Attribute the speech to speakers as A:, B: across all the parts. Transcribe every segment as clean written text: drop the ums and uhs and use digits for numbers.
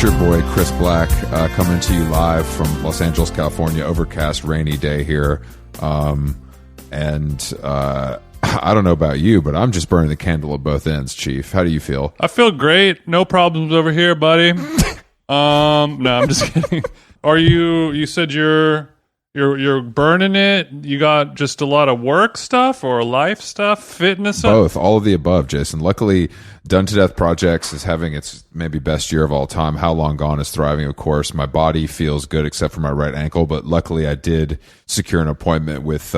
A: It's your boy Chris Black coming to you live from Los Angeles, California. Overcast, rainy day here. And I don't know about you, but I'm just burning the candle at both ends, Chief. How do you feel?
B: I feel great. No problems over here, buddy. No, I'm just kidding. Are you said you're burning it? You got just a lot of work stuff or life stuff, fitness stuff?
A: Both, all of the above, Jason. Luckily, Done to Death Projects is having its maybe best year of all time. How Long Gone is thriving, of course. My body feels good except for my right ankle, but luckily I did secure an appointment with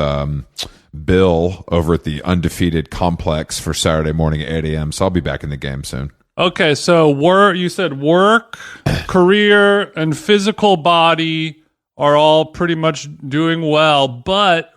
A: Bill over at the Undefeated Complex for Saturday morning at 8 a.m., so I'll be back in the game soon. Okay,
B: so you said work, career, and physical body are all pretty much doing well, but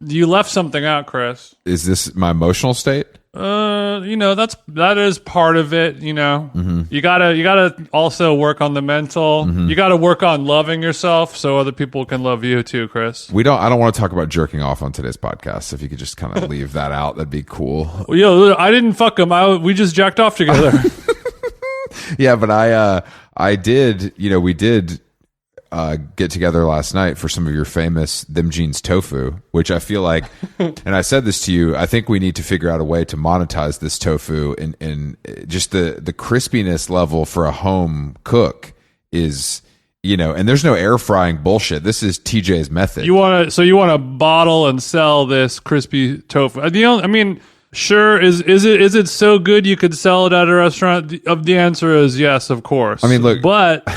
B: you left something out, Chris.
A: Is this my emotional state?
B: That is part of it. You gotta also work on the mental. You gotta work on loving yourself so other people can love you too, Chris.
A: I don't want to talk about jerking off on today's podcast. If you could just kind of leave that out, that'd be cool.
B: Well, I didn't fuck him. We just jacked off together.
A: Yeah, but I did. We did get together last night for some of your famous Them Jeans tofu, which I feel like, and I said this to you, I think we need to figure out a way to monetize this tofu, and just the crispiness level for a home cook is, and there's no air frying bullshit. This is TJ's method.
B: You want to bottle and sell this crispy tofu? Sure. Is it so good you could sell it at a restaurant? The answer is yes, of course.
A: Look,
B: but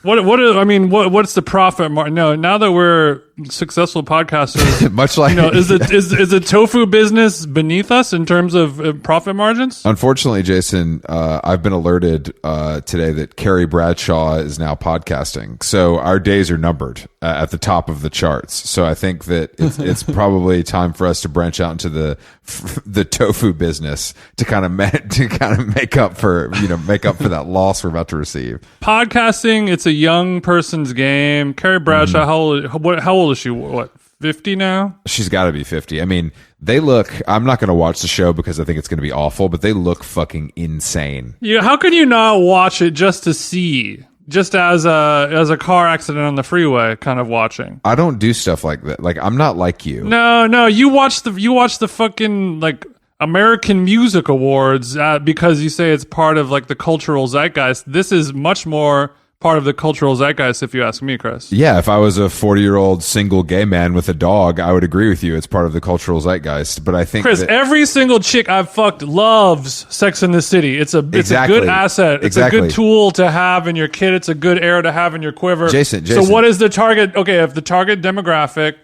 B: what's the profit margin? No, now that we're successful podcasters,
A: much like
B: is the tofu business beneath us in terms of profit margins?
A: Unfortunately, Jason, I've been alerted today that Carrie Bradshaw is now podcasting, so our days are numbered at the top of the charts. So I think that it's probably time for us to branch out into the tofu business to kind of make up for that loss we're about to receive.
B: Podcasting, it's a young person's game. Carrie Bradshaw, how old is she? What, 50 now?
A: She's got to be 50. They look, I'm not going to watch the show because I think it's going to be awful, but they look fucking insane.
B: Yeah, how can you not watch it just to see? Just as a car accident on the freeway kind of watching.
A: I don't do stuff like that. Like, I'm not like you.
B: No, you watch the fucking like American Music Awards because you say it's part of like the cultural zeitgeist. This is much more part of the cultural zeitgeist, if you ask me, Chris.
A: Yeah, if I was a 40-year-old single gay man with a dog, I would agree with you. It's part of the cultural zeitgeist. But I think,
B: Chris, every single chick I've fucked loves Sex and the City. It's a good asset. It's a good tool to have in your kit. It's a good arrow to have in your quiver.
A: Jason.
B: So what is the target? Okay, if the target demographic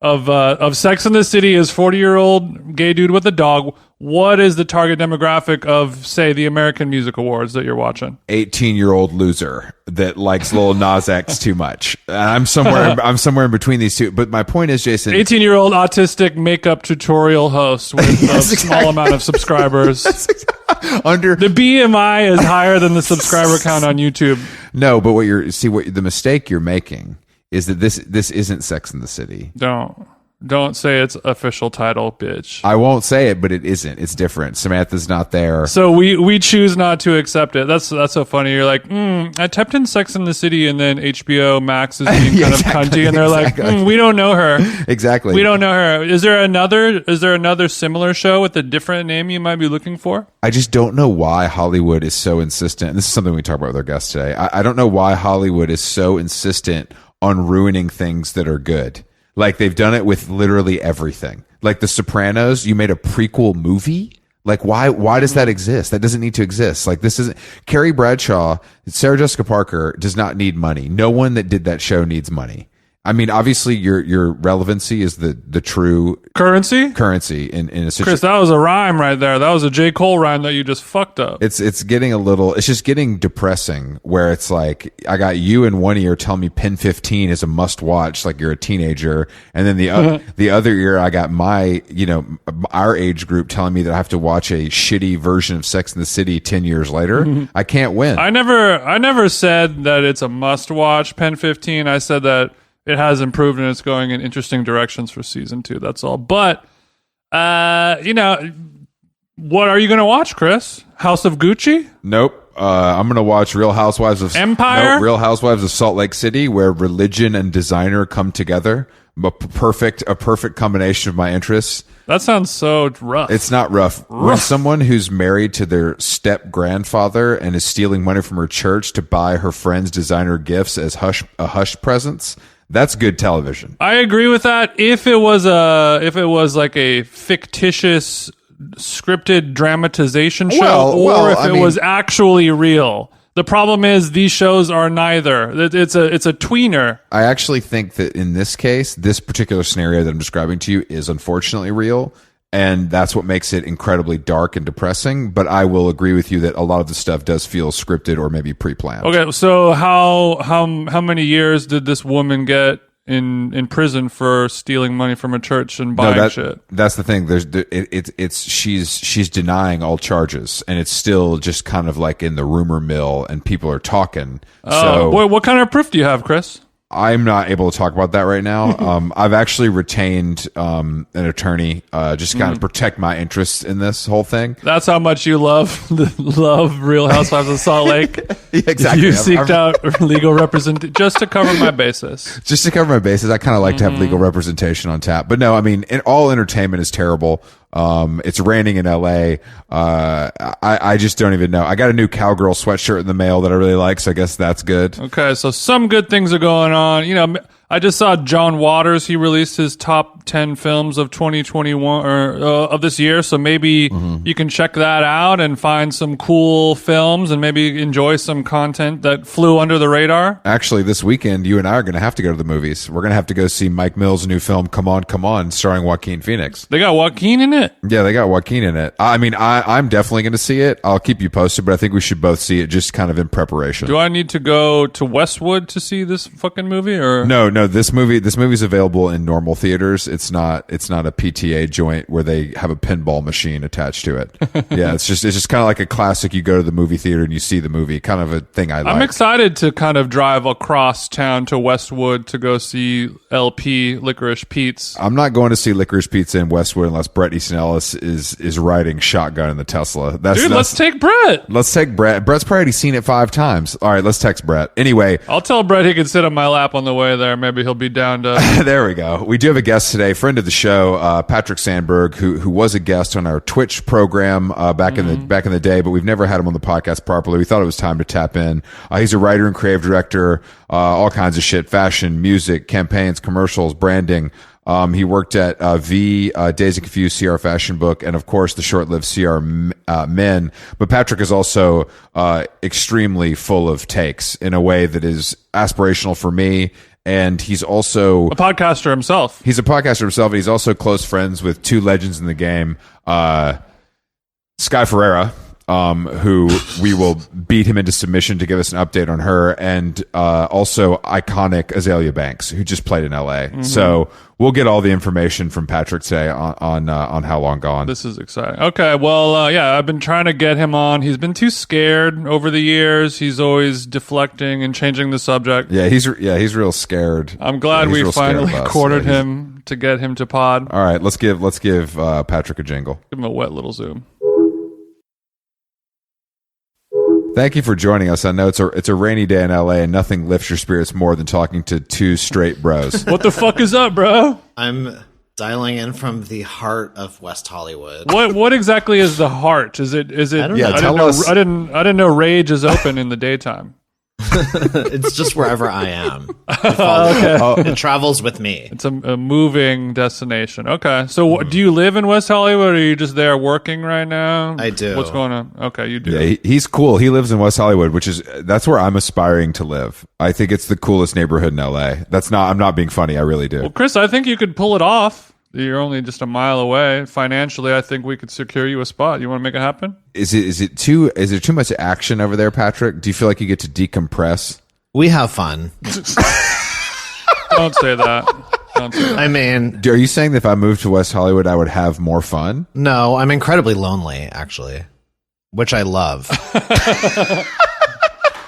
B: of Sex and the City is 40-year-old gay dude with a dog, what is the target demographic of, say, the American Music Awards that you're watching?
A: 18-year-old loser that likes Lil Nas X too much. I'm somewhere in between these two. But my point is, Jason,
B: 18-year-old autistic makeup tutorial host with a small amount of subscribers. The BMI is higher than the subscriber count on YouTube.
A: No, but the mistake you're making is that this isn't Sex and the City.
B: Don't say its official title, bitch.
A: I won't say it, but it isn't. It's different. Samantha's not there.
B: So we choose not to accept it. That's so funny. You're like, I typed in Sex and the City, and then HBO Max is being kind of cunty, and they're like, we don't know her.
A: Exactly.
B: We don't know her. Is there another similar show with a different name you might be looking for?
A: I just don't know why Hollywood is so insistent. And this is something we talk about with our guests today. I don't know why Hollywood is so insistent on ruining things that are good. Like, they've done it with literally everything. Like The Sopranos, you made a prequel movie? Like, why does that exist? That doesn't need to exist. Like, this isn't Carrie Bradshaw, Sarah Jessica Parker does not need money. No one that did that show needs money. Obviously your relevancy is the true currency in a situation.
B: Chris, that was a rhyme right there. That was a J. Cole rhyme that you just fucked up.
A: It's just getting depressing where it's like, I got you in one ear telling me Pen 15 is a must watch, like you're a teenager. And then the other ear, I got our age group telling me that I have to watch a shitty version of Sex and the City 10 years later. I can't win.
B: I never said that it's a must watch, Pen 15. I said that it has improved and it's going in interesting directions for season 2. That's all. But, what are you going to watch, Chris? House of Gucci?
A: Nope. I'm gonna watch Real Housewives of
B: Empire?
A: Real Housewives of Salt Lake City, where religion and designer come together. A perfect combination of my interests.
B: That sounds so rough.
A: It's not rough. When someone who's married to their step grandfather and is stealing money from her church to buy her friends designer gifts as hush presents, that's good television.
B: I agree with that. If it was like a fictitious scripted dramatization show, if it was actually real. The problem is these shows are neither. It's a tweener.
A: I actually think that in this case, this particular scenario that I'm describing to you is unfortunately real, and that's what makes it incredibly dark and depressing. But I will agree with you that a lot of the stuff does feel scripted or maybe pre-planned.
B: Okay, so how many years did this woman get in prison for stealing money from a church and buying shit?
A: That's the thing. She's denying all charges, and it's still just kind of like in the rumor mill, and people are talking. So
B: what kind of proof do you have, Chris?
A: I'm not able to talk about that right now. I've actually retained an attorney just to kind of protect my interests in this whole thing.
B: That's how much you love Real Housewives of Salt Lake.
A: Yeah, exactly.
B: You seeked out legal representation just to cover my basis.
A: Just to cover my bases, I kind of like to have legal representation on tap. But no, I mean, all entertainment is terrible. It's raining in LA. I just don't even know. I got a new cowgirl sweatshirt in the mail that I really like, so I guess that's good.
B: Okay, so some good things are going on. You know, I just saw John Waters. He released his top 10 films of 2021 or of this year. So maybe you can check that out and find some cool films and maybe enjoy some content that flew under the radar.
A: Actually, this weekend, you and I are going to have to go to the movies. We're going to have to go see Mike Mills' new film, Come On, Come On, starring Joaquin Phoenix.
B: They got Joaquin in it?
A: Yeah, they got Joaquin in it. I mean, I'm definitely going to see it. I'll keep you posted, but I think we should both see it just kind of in preparation.
B: Do I need to go to Westwood to see this fucking movie, or
A: no? This movie's available in normal theaters. It's not a PTA joint where they have a pinball machine attached to it. Yeah, it's just kind of like a classic. You go to the movie theater and you see the movie, kind of a thing I like.
B: I'm excited to kind of drive across town to Westwood to go see LP Licorice Pete's.
A: I'm not going to see Licorice Pizza in Westwood unless Bret Easton Ellis is riding shotgun in the Tesla.
B: Let's take Bret.
A: Let's take Bret. Bret's probably already seen it 5 times. All right, let's text Bret. Anyway,
B: I'll tell Bret he can sit on my lap on the way there. Maybe he'll be down to.
A: There we go. We do have a guest today, friend of the show, Patrik Sandberg, who was a guest on our Twitch program back in the day, but we've never had him on the podcast properly. We thought it was time to tap in. He's a writer and creative director, all kinds of shit: fashion, music, campaigns, commercials, branding. He worked at Dazed Confused, CR Fashion Book, and of course the short-lived CR Men. But Patrik is also extremely full of takes in a way that is aspirational for me. And he's also
B: a podcaster himself.
A: He's a podcaster himself. And he's also close friends with 2 legends in the game, Sky Ferreria, who we will beat him into submission to give us an update on her, and also iconic Azalea Banks, who just played in LA. So we'll get all the information from Patrik today on How Long Gone.
B: This is exciting. Okay, well, yeah, I've been trying to get him on. He's been too scared over the years. He's always deflecting and changing the subject.
A: Yeah, he's real scared.
B: I'm glad we finally cornered him to get him to pod.
A: All right, let's give Patrik a jingle.
B: Give him a wet little zoom.
A: Thank you for joining us. I know it's a rainy day in LA, and nothing lifts your spirits more than talking to 2 straight bros.
B: What the fuck is up, bro?
C: I'm dialing in from the heart of West Hollywood.
B: What exactly is the heart? Is it?
C: I don't
A: know. Tell us.
B: I didn't know Rage is open in the daytime.
C: It's just wherever I am. It travels with me.
B: It's a moving destination. Okay. So do you live in West Hollywood, or are you just there working right now?
C: I do.
B: What's going on? Okay, you do.
A: Yeah, he's cool. He lives in West Hollywood, that's where I'm aspiring to live. I think it's the coolest neighborhood in LA. I'm not being funny. I really do.
B: Well, Chris, I think you could pull it off. You're only just a mile away. Financially, I think we could secure you a spot. You want to make it happen?
A: Is there too much action over there, Patrik? Do you feel like you get to decompress?
C: We have fun.
B: Don't say that.
C: I mean,
A: are you saying that if I moved to West Hollywood, I would have more fun?
C: No, I'm incredibly lonely, actually, which I love.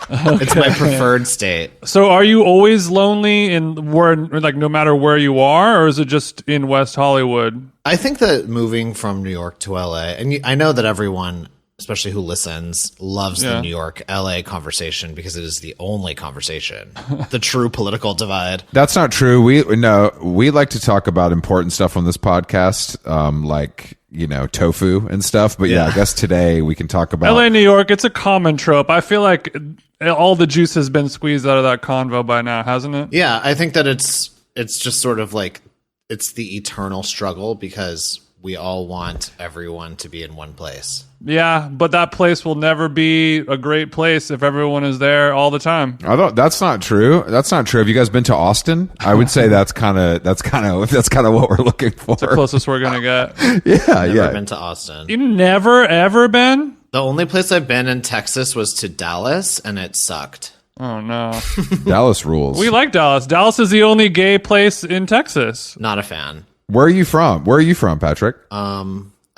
C: Okay. It's my preferred state.
B: So are you always lonely no matter where you are, or is it just in West Hollywood?
C: I think that moving from New York to LA, and I know that everyone especially who listens, loves the New York LA conversation because it is the only conversation. The true political divide.
A: That's not true. We like to talk about important stuff on this podcast, like, you know, tofu and stuff. But I guess today we can talk about
B: LA, New York. It's a common trope. I feel like all the juice has been squeezed out of that convo by now, hasn't it?
C: Yeah, I think that it's just sort of like it's the eternal struggle because we all want everyone to be in one place.
B: Yeah, but that place will never be a great place if everyone is there all the time.
A: That's not true. That's not true. Have you guys been to Austin? I would say that's kind of what we're looking for.
B: It's the closest we're gonna get.
C: Never been to Austin.
B: You never ever been?
C: The only place I've been in Texas was to Dallas, and it sucked.
B: Oh no.
A: Dallas rules.
B: We like Dallas. Dallas is the only gay place in Texas.
C: Not a fan.
A: Where are you from? Where are you from, Patrick?
C: I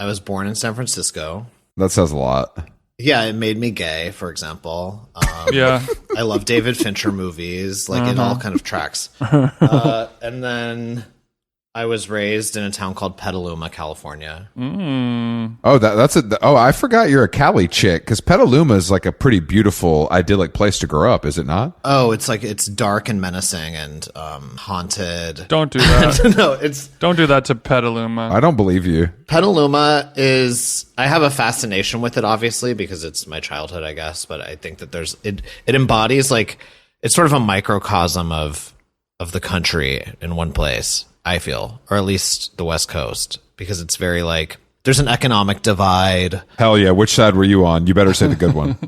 C: was born in San Francisco.
A: That says a lot.
C: Yeah, it made me gay, for example.
B: Yeah.
C: I love David Fincher movies. Like, it all kind of tracks. And then I was raised in a town called Petaluma, California.
A: Oh, I forgot you're a Cali chick, because Petaluma is like a pretty beautiful, idyllic place to grow up, is it not?
C: Oh, it's dark and menacing and haunted.
B: Don't do that.
C: No,
B: don't do that to Petaluma.
A: I don't believe you.
C: Petaluma I have a fascination with it, obviously, because it's my childhood, I guess. But I think that it embodies, like, it's sort of a microcosm of the country in one place, I feel, or at least the West Coast, because it's very like there's an economic divide.
A: Hell yeah! Which side were you on? You better say the good one.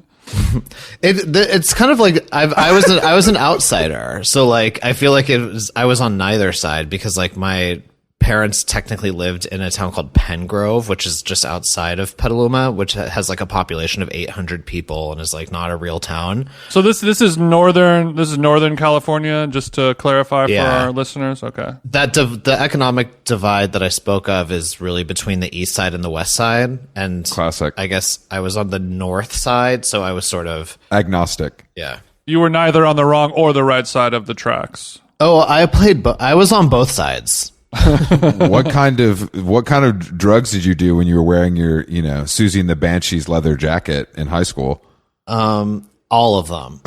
C: It's kind of like I was an outsider, so like I feel like I was on neither side because like my parents technically lived in a town called Pengrove, which is just outside of Petaluma, which has like a population of 800 people and is like not a real town.
B: So this is northern California, just to clarify for our listeners. Okay.
C: The economic divide that I spoke of is really between the east side and the west side, and
A: classic.
C: I guess I was on the north side, so I was sort of
A: agnostic.
C: Yeah.
B: You were neither on the wrong or the right side of the tracks.
C: Oh, I was on both sides.
A: What kind of drugs did you do when you were wearing your, you know, Susie and the Banshees leather jacket in high school?
C: All of them.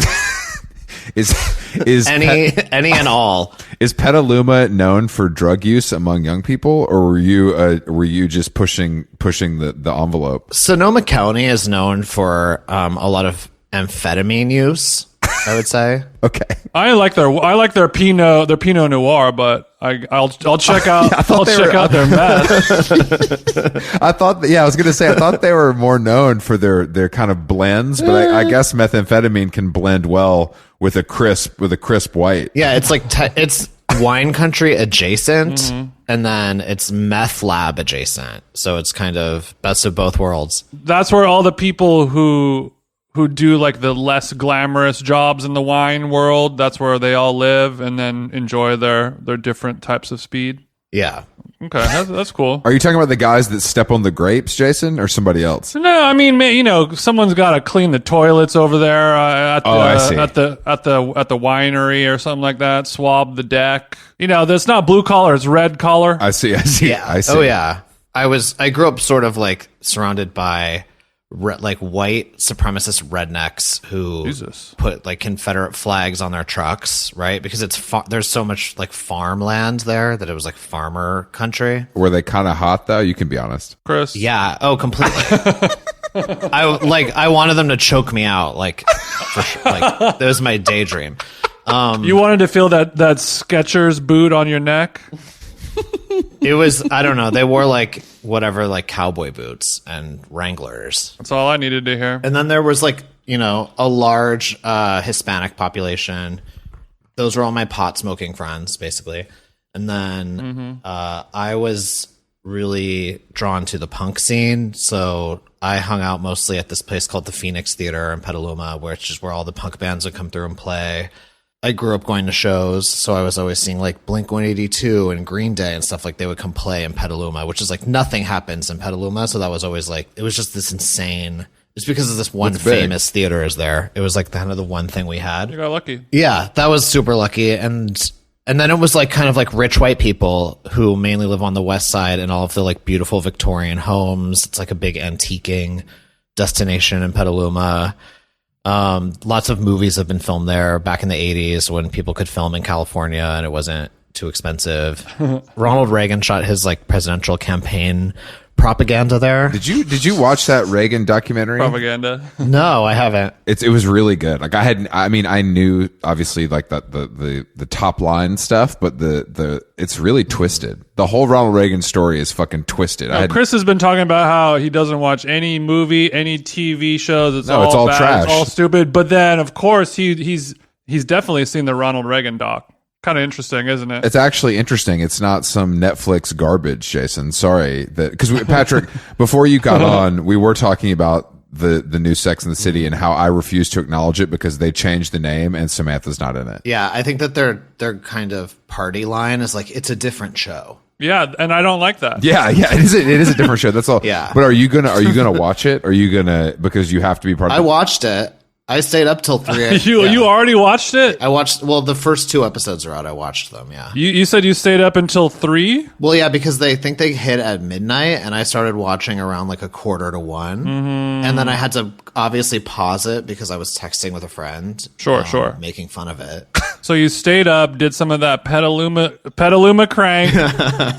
A: is
C: any and all.
A: Is Petaluma known for drug use among young people, or were you just pushing the envelope?
C: Sonoma County is known for a lot of amphetamine use, I would say.
A: Okay.
B: I like their Pinot Noir, but I'll check out their meth.
A: I thought they were more known for their kind of blends, but I guess methamphetamine can blend well with a crisp white.
C: Yeah, it's like it's wine country adjacent, and then it's meth lab adjacent. So it's kind of best of both worlds.
B: That's where all the people who do like the less glamorous jobs in the wine world, that's where they all live and then enjoy their different types of speed.
C: Yeah.
B: Okay, that's cool.
A: Are you talking about the guys that step on the grapes, Jason, or somebody else?
B: No, I mean, you know, someone's got to clean the toilets over there at the winery or something like that. Swab the deck. You know, that's not blue collar; it's red collar.
A: I see.
C: Yeah.
A: I see.
C: Oh yeah. I grew up sort of like surrounded by like white supremacist rednecks who put like Confederate flags on their trucks, right? Because there's so much like farmland there that it was like farmer country.
A: Were they kind of hot though? You can be honest,
B: Chris.
C: Yeah. Oh, completely. I wanted them to choke me out, like for sure. Like that was my daydream.
B: You wanted to feel that Skechers boot on your neck.
C: It was, I don't know. They wore like whatever, like cowboy boots and Wranglers.
B: That's all I needed to hear.
C: And then there was like, you know, a large Hispanic population. Those were all my pot smoking friends, basically. And then I was really drawn to the punk scene. So I hung out mostly at this place called the Phoenix Theater in Petaluma, which is where all the punk bands would come through and play. I grew up going to shows, so I was always seeing like Blink-182 and Green Day and stuff. Like they would come play in Petaluma, which is like nothing happens in Petaluma. So that was always like, it was just this insane. It's because of this one famous theater is there. It was like kind of the one thing we had.
B: You got lucky.
C: Yeah, that was super lucky. And then it was like kind of like rich white people who mainly live on the west side and all of the like beautiful Victorian homes. It's like a big antiquing destination in Petaluma. Lots of movies have been filmed there back in the 80s when people could film in California and it wasn't too expensive. Ronald Reagan shot his like presidential campaign propaganda there.
A: Did you watch that Reagan documentary?
B: Propaganda.
C: No, I haven't.
A: It was really good. Like I knew obviously like the top line stuff, but it's really twisted. The whole Ronald Reagan story is fucking twisted.
B: Chris has been talking about how he doesn't watch any movie, any TV shows. It's all
A: all
B: bad,
A: trash.
B: It's all stupid. But then, of course, he's definitely seen the Ronald Reagan doc. Kind of interesting, isn't it?
A: It's actually interesting. It's not some Netflix garbage, Jason. Sorry because Patrick, before you got on, we were talking about the new Sex and the City and how I refuse to acknowledge it because they changed the name and Samantha's not in it.
C: Yeah, I think that their kind of party line is like it's a different show.
B: Yeah, and I don't like that.
A: Yeah, it is a different show. That's all.
C: Yeah.
A: But are you gonna watch it? Are you gonna because you have to be part of
C: I watched it. I stayed up till 3
B: You already watched it?
C: I watched, well, the first 2 episodes are out. I watched them, yeah.
B: You said you stayed up until 3?
C: Well, yeah, because they think they hit at midnight, and I started watching around like 1:45. And then I had to obviously pause it because I was texting with a friend.
B: Sure.
C: Making fun of it.
B: So you stayed up, did some of that Petaluma crank,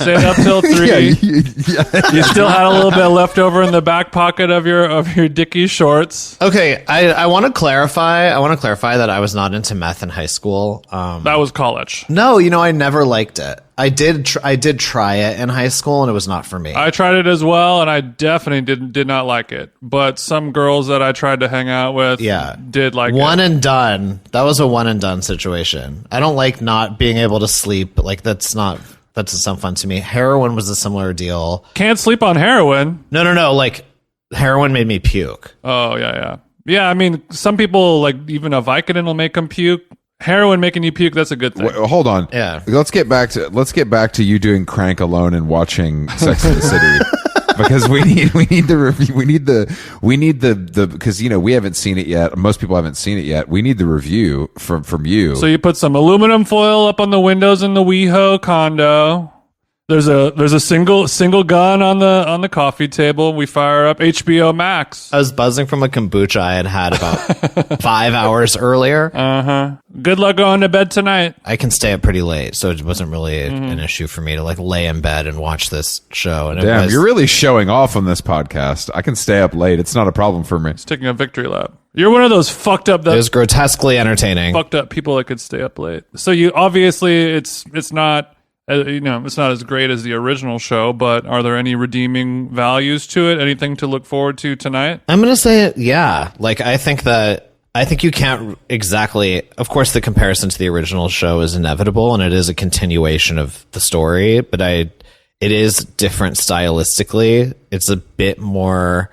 B: stayed up till 3. You still had a little bit left over in the back pocket of your Dickies shorts.
C: Okay, I want to clarify. I want to clarify that I was not into meth in high school.
B: That was college.
C: No, I never liked it. I did try it in high school, and it was not for me.
B: I tried it as well, and I definitely did not like it. But some girls that I tried to hang out with, did like
C: one
B: it.
C: and done. That was a one and done situation. I don't like not being able to sleep. Like that doesn't sound fun to me. Heroin was a similar deal.
B: Can't sleep on heroin.
C: No. Like heroin made me puke.
B: Oh yeah. Yeah, I mean, some people like even a Vicodin will make them puke. Heroin making you puke, that's a good thing.
A: Wait, hold on.
C: Yeah.
A: Let's get back to you doing crank alone and watching Sex and the City. Because we need the review. We need the because we haven't seen it yet. Most people haven't seen it yet. We need the review from you.
B: So you put some aluminum foil up on the windows in the WeHo condo. There's a single gun on the coffee table. We fire up HBO Max.
C: I was buzzing from a kombucha I had about 5 hours earlier.
B: Good luck going to bed tonight.
C: I can stay up pretty late, so it wasn't really an issue for me to like lay in bed and watch this show. And
A: Damn, you're really showing off on this podcast. I can stay up late. It's not a problem for me.
B: It's taking a victory lap. You're one of those fucked up.
C: It was grotesquely entertaining.
B: Fucked up people that could stay up late. So you obviously it's not. It's not as great as the original show, but are there any redeeming values to it? Anything to look forward to tonight?
C: I'm going to say, yeah. Like, I think you can't exactly, of course, the comparison to the original show is inevitable and it is a continuation of the story, but it is different stylistically. It's a bit more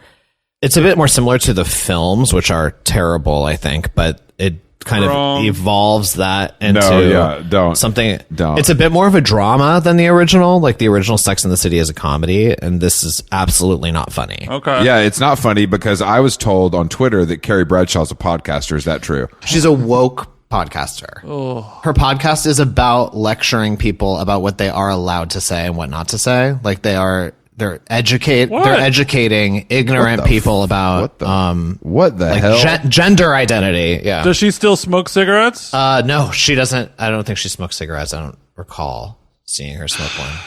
C: similar to the films, which are terrible, I think, but it kind of evolves that into something. It's a bit more of a drama than the original. Like the original Sex and the City is a comedy, and this is absolutely not funny.
B: Okay.
A: Yeah, it's not funny because I was told on Twitter that Carrie Bradshaw's a podcaster. Is that true?
C: She's a woke podcaster.
B: Oh.
C: Her podcast is about lecturing people about what they are allowed to say and what not to say. Like they're educating ignorant people about
A: what the hell
C: gender identity. Yeah.
B: Does she still smoke cigarettes?
C: No, she doesn't. I don't think she smokes cigarettes. I don't recall seeing her smoke one.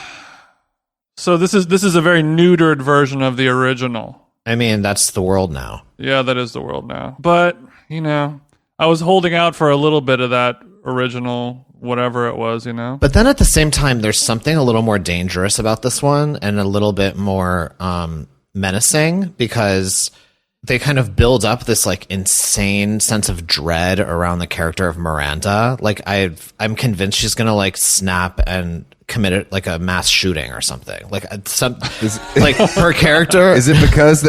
B: So this is a very neutered version of the original.
C: I mean, that's the world now.
B: Yeah, that is the world now. But I was holding out for a little bit of that original whatever it was,
C: But then at the same time, there's something a little more dangerous about this one and a little bit more menacing because they kind of build up this like insane sense of dread around the character of Miranda. Like I'm convinced she's gonna like snap and commit like a mass shooting or something. Like like her character.
A: Is it because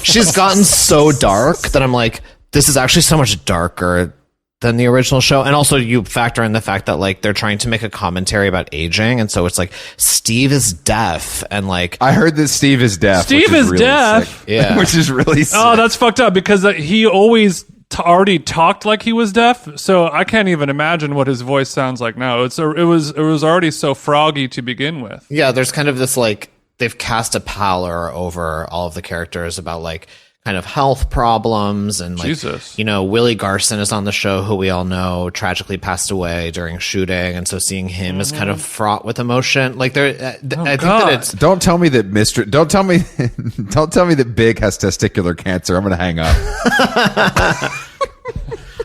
C: she's gotten so dark that I'm like, this is actually so much darker than the original show. And also you factor in the fact that like they're trying to make a commentary about aging, and so it's like Steve is deaf, and like
A: I heard that Steve is deaf.
B: Steve is really deaf.
A: Sick.
C: Yeah.
A: Which is really sick.
B: Oh, that's fucked up because he always already talked like he was deaf, so I can't even imagine what his voice sounds like now. It was already so froggy to begin with.
C: Yeah, there's kind of this like they've cast a pallor over all of the characters about like kind of health problems, and like,
B: Jesus.
C: Willie Garson is on the show, who we all know tragically passed away during shooting, and so seeing him is kind of fraught with emotion. Like I think that it's
A: Don't tell me that don't tell me that Big has testicular cancer. I'm going to hang up.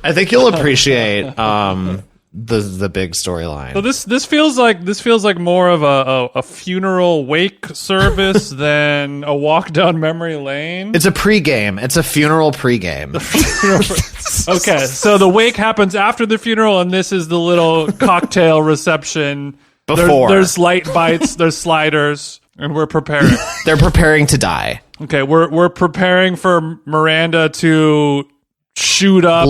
C: I think you'll appreciate the big storyline.
B: So this feels like more of a funeral wake service than a walk down memory lane.
C: It's a pregame. It's a funeral pregame.
B: Okay, so the wake happens after the funeral, and this is the little cocktail reception.
C: Before.
B: There's light bites, there's sliders, and we're preparing.
C: They're preparing to die.
B: Okay, we're preparing for Miranda to shoot up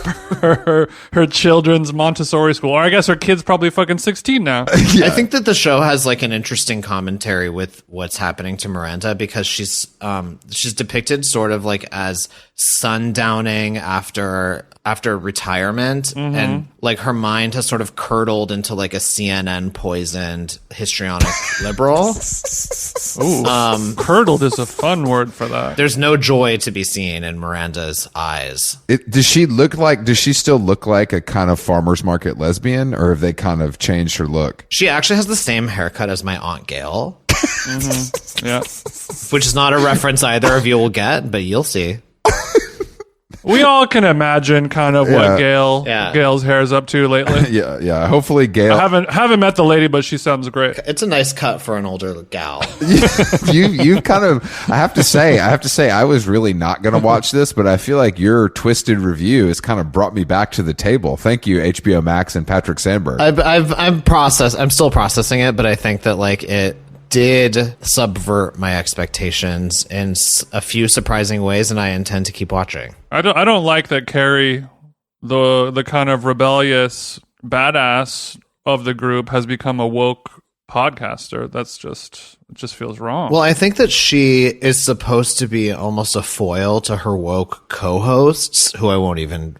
B: her children's Montessori school. Or I guess her kid's probably fucking 16 now.
C: I think that the show has like an interesting commentary with what's happening to Miranda, because she's depicted sort of like as sundowning after retirement, and like her mind has sort of curdled into like a CNN poisoned histrionic liberal.
B: Ooh, curdled is a fun word for that.
C: There's no joy to be seen in Miranda's eyes.
A: Does she still look like a kind of farmer's market lesbian, or have they kind of changed her look?
C: She actually has the same haircut as my Aunt Gail.
B: Yeah,
C: which is not a reference either of you will get, but you'll see.
B: We all can imagine kind of what Gail's hair is up to lately.
A: Yeah. Hopefully, Gail.
B: I haven't met the lady, but she sounds great.
C: It's a nice cut for an older gal.
A: you kind of. I have to say, I was really not going to watch this, but I feel like your twisted review has kind of brought me back to the table. Thank you, HBO Max and Patrik Sandberg.
C: I'm still processing it, but I think that like it did subvert my expectations in a few surprising ways, and I intend to keep watching.
B: I don't like that Carrie, the kind of rebellious badass of the group, has become a woke podcaster. It just feels wrong.
C: Well, I think that she is supposed to be almost a foil to her woke co-hosts, who I won't even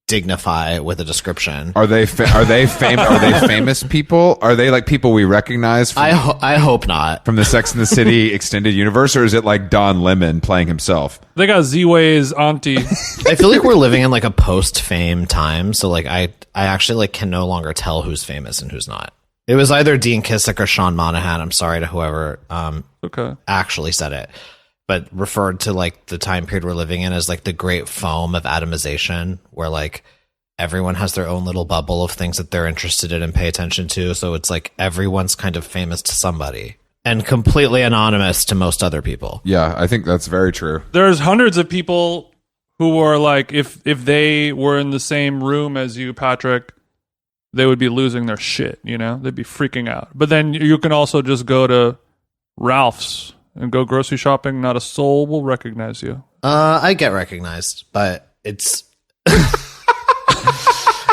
C: dignify with a description.
A: Are they famous people? Are they like people we recognize from,
C: I hope not,
A: from the Sex and the City extended universe, or is it like Don Lemon playing himself?
B: They got Z-Way's auntie.
C: I feel like we're living in like a post-fame time, so like I actually like can no longer tell who's famous and who's not. It was either Dean Kissick or Sean Monahan. I'm sorry to whoever actually said it, but referred to like the time period we're living in as like the great foam of atomization, where like everyone has their own little bubble of things that they're interested in and pay attention to. So it's like everyone's kind of famous to somebody and completely anonymous to most other people.
A: Yeah, I think that's very true.
B: There's hundreds of people who are like, if they were in the same room as you, Patrik, they would be losing their shit, They'd be freaking out. But then you can also just go to Ralph's and go grocery shopping. Not a soul will recognize you.
C: I get recognized, but it's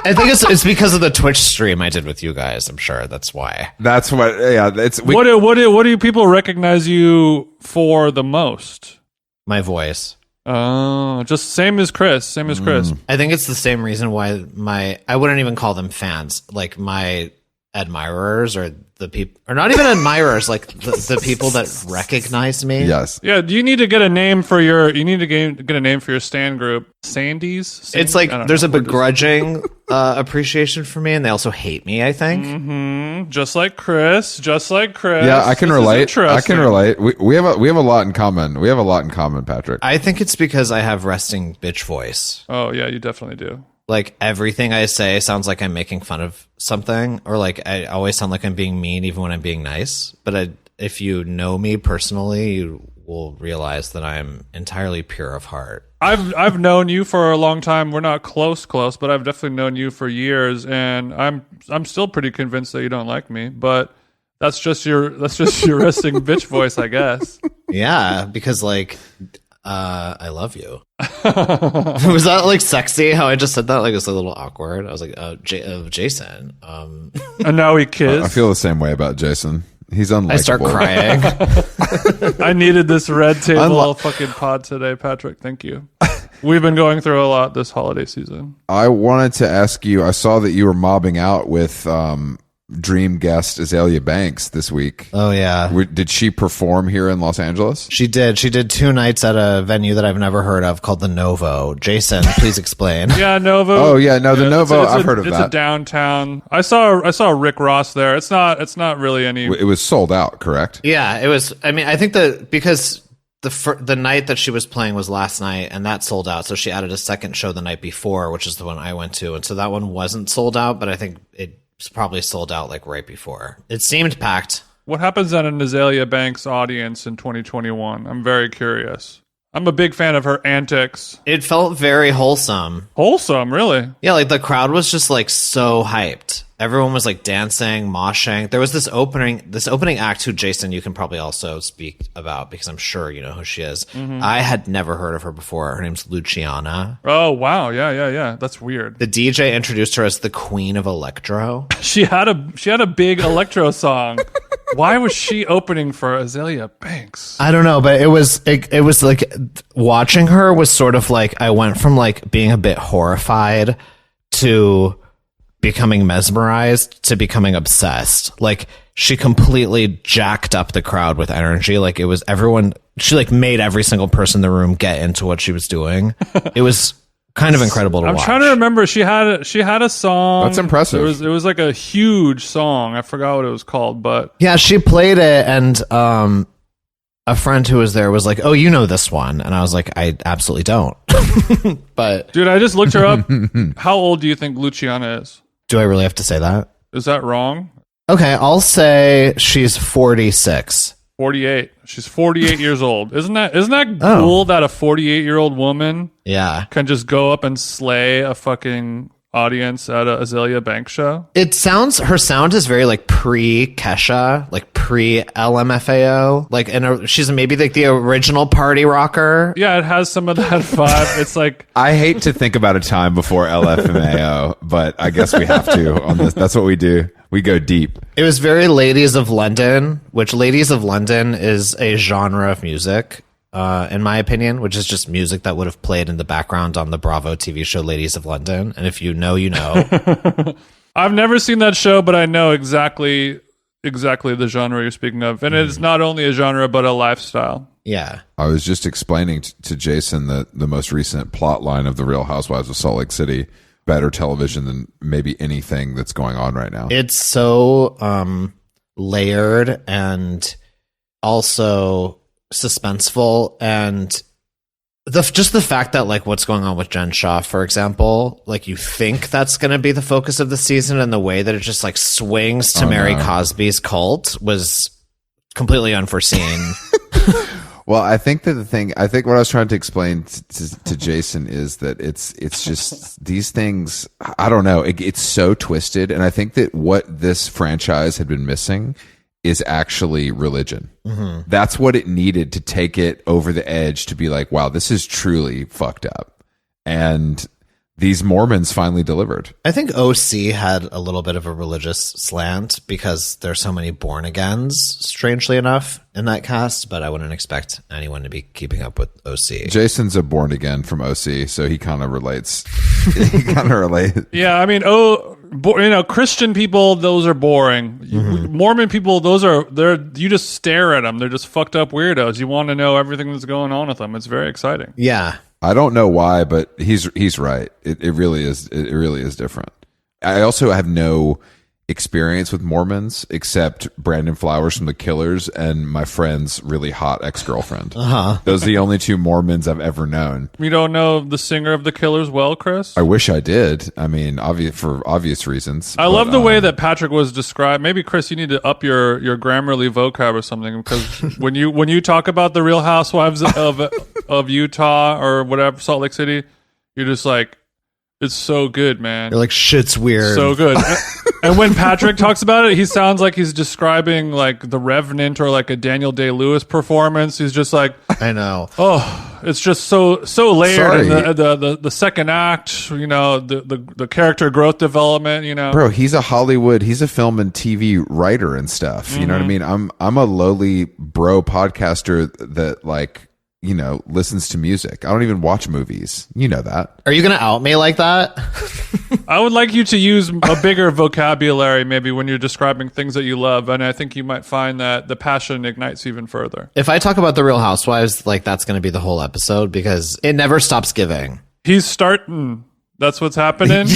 C: I think it's because of the Twitch stream I did with you guys. I'm sure that's why.
A: That's what. Yeah,
B: what do people recognize you for the most?
C: My voice.
B: Oh, just same as Chris.
C: I think it's the same reason why I wouldn't even call them fans. Like my admirers or the people, or not even admirers, like the people that recognize me.
A: Yes.
B: Yeah. Do you need to get a name for your? You need to get a name for your stan group. Sandy's.
C: It's like there's a begrudging appreciation for me, and they also hate me, I think.
B: Mm-hmm. Just like Chris.
A: Yeah, I can relate. We have a lot in common. We have a lot in common, Patrik.
C: I think it's because I have resting bitch voice.
B: Oh yeah, you definitely do.
C: Like everything I say sounds like I'm making fun of something, or like I always sound like I'm being mean even when I'm being nice. But if you know me personally, you will realize that I'm entirely pure of heart.
B: I've known you for a long time. We're not close, but I've definitely known you for years, and I'm still pretty convinced that you don't like me. But that's just your resting bitch voice, I guess.
C: Yeah, because like I love you. Was that like sexy how I just said that? Like it was a little awkward. I was like, Jason.
B: And now we kiss.
A: I feel the same way about Jason. He's unlikable.
C: I start crying.
B: I needed this red table fucking pod today, Patrik. Thank you. We've been going through a lot this holiday season.
A: I wanted to ask you, I saw that you were mobbing out with dream guest Azalea Banks this week.
C: Oh yeah.
A: Did she perform here in Los Angeles?
C: She did. She did 2 nights at a venue that I've never heard of called the Novo. Jason, please explain.
B: Yeah, Novo.
A: Oh yeah, no, the Novo. I've heard of
B: it's
A: that.
B: It's a downtown. I saw Rick Ross there. It's not really any.
A: It was sold out, correct?
C: Yeah, it was. I mean, I think because the night that she was playing was last night, and that sold out. So she added a second show the night before, which is the one I went to, and so that one wasn't sold out, but I think it's probably sold out like right before. It seemed packed.
B: What happens at an Azalea Banks audience in 2021? I'm very curious. I'm a big fan of her antics.
C: It felt very wholesome.
B: Wholesome, really?
C: Yeah, like the crowd was just like so hyped. Everyone was like dancing, moshing. There was this opening act who, Jason, you can probably also speak about because I'm sure you know who she is. Mm-hmm. I had never heard of her before. Her name's Luciana.
B: Oh, wow. Yeah. That's weird.
C: The DJ introduced her as the Queen of Electro.
B: She had a big electro song. Why was she opening for Azalea Banks?
C: I don't know, but it was like watching her was sort of like I went from like being a bit horrified to becoming mesmerized to becoming obsessed. Like she completely jacked up the crowd with energy. Like it was everyone. She like made every single person in the room get into what she was doing. It was kind of incredible to watch.
B: I'm trying to remember. She had a song.
A: That's impressive.
B: It was like a huge song. I forgot what it was called, but
C: yeah, she played it, and a friend who was there was like, "Oh, you know this one," and I was like, "I absolutely don't." But
B: dude, I just looked her up. How old do you think Luciana is?
C: do I really have to say that?
B: Is that wrong?
C: Okay, I'll say she's 46.
B: 48. She's 48 years old. Isn't that cool that a 48-year-old woman
C: Yeah.
B: can just go up and slay a fucking audience at a Azalea Banks show?
C: Her sound is very like pre-Kesha, like pre-LMFAO. Like, and she's maybe like the original party rocker.
B: Yeah, it has some of that vibe. It's like,
A: I hate to think about a time before LFMAO, but I guess we have to on this. That's what we do. We go deep.
C: It was very Ladies of London, which Ladies of London is a genre of music. In my opinion, which is just music that would have played in the background on the Bravo TV show Ladies of London. And if you know, you know.
B: I've never seen that show, but I know exactly the genre you're speaking of. And it's not only a genre, but a lifestyle.
C: Yeah.
A: I was just explaining to Jason the most recent plot line of The Real Housewives of Salt Lake City. Better television than maybe anything that's going on right now.
C: It's so layered and also suspenseful, and just the fact that like what's going on with Jen Shah, for example, like you think that's going to be the focus of the season, and the way that it just like swings to Mary Cosby's cult was completely unforeseen.
A: Well, I think what I was trying to explain to Jason is that it's just these things. I don't know. It's so twisted, and I think that what this franchise had been missing is actually religion. Mm-hmm. That's what it needed to take it over the edge to be like, wow, this is truly fucked up. And these Mormons finally delivered.
C: I think OC had a little bit of a religious slant because there's so many born agains, strangely enough, in that cast, but I wouldn't expect anyone to be keeping up with OC.
A: Jason's a born again from OC, so he kind of relates. He kind of relates.
B: Yeah, I mean, Christian people, those are boring. Mm-hmm. Mormon people, you just stare at them. They're just fucked up weirdos. You want to know everything that's going on with them. It's very exciting.
C: Yeah.
A: I don't know why, but he's right. It really is. It really is different. I also have no experience with Mormons except Brandon Flowers from The Killers and my friend's really hot ex-girlfriend. Uh-huh. Those are the only two Mormons I've ever known.
B: You don't know the singer of The Killers well, Chris?
A: I wish I did. I mean, for obvious reasons.
B: I love the way that Patrick was described. Maybe Chris, you need to up your Grammarly vocab or something, because when you talk about the Real Housewives of Utah or whatever, Salt Lake City, you're just like, it's so good, man.
C: You're like, shit's weird.
B: So good. And when Patrick talks about it, he sounds like he's describing like The Revenant or like a Daniel Day-Lewis performance. He's just like,
C: I know.
B: Oh, it's just so layered. And the second act, the character growth development,
A: Bro, he's a film and TV writer and stuff. You know what I mean? I'm a lowly bro podcaster that like, listens to music. I don't even watch movies. You know that.
C: Are you going to out me like that?
B: I would like you to use a bigger vocabulary maybe when you're describing things that you love, and I think you might find that the passion ignites even further.
C: If I talk about the Real Housewives, like that's going to be the whole episode because it never stops giving.
B: He's starting. That's what's happening.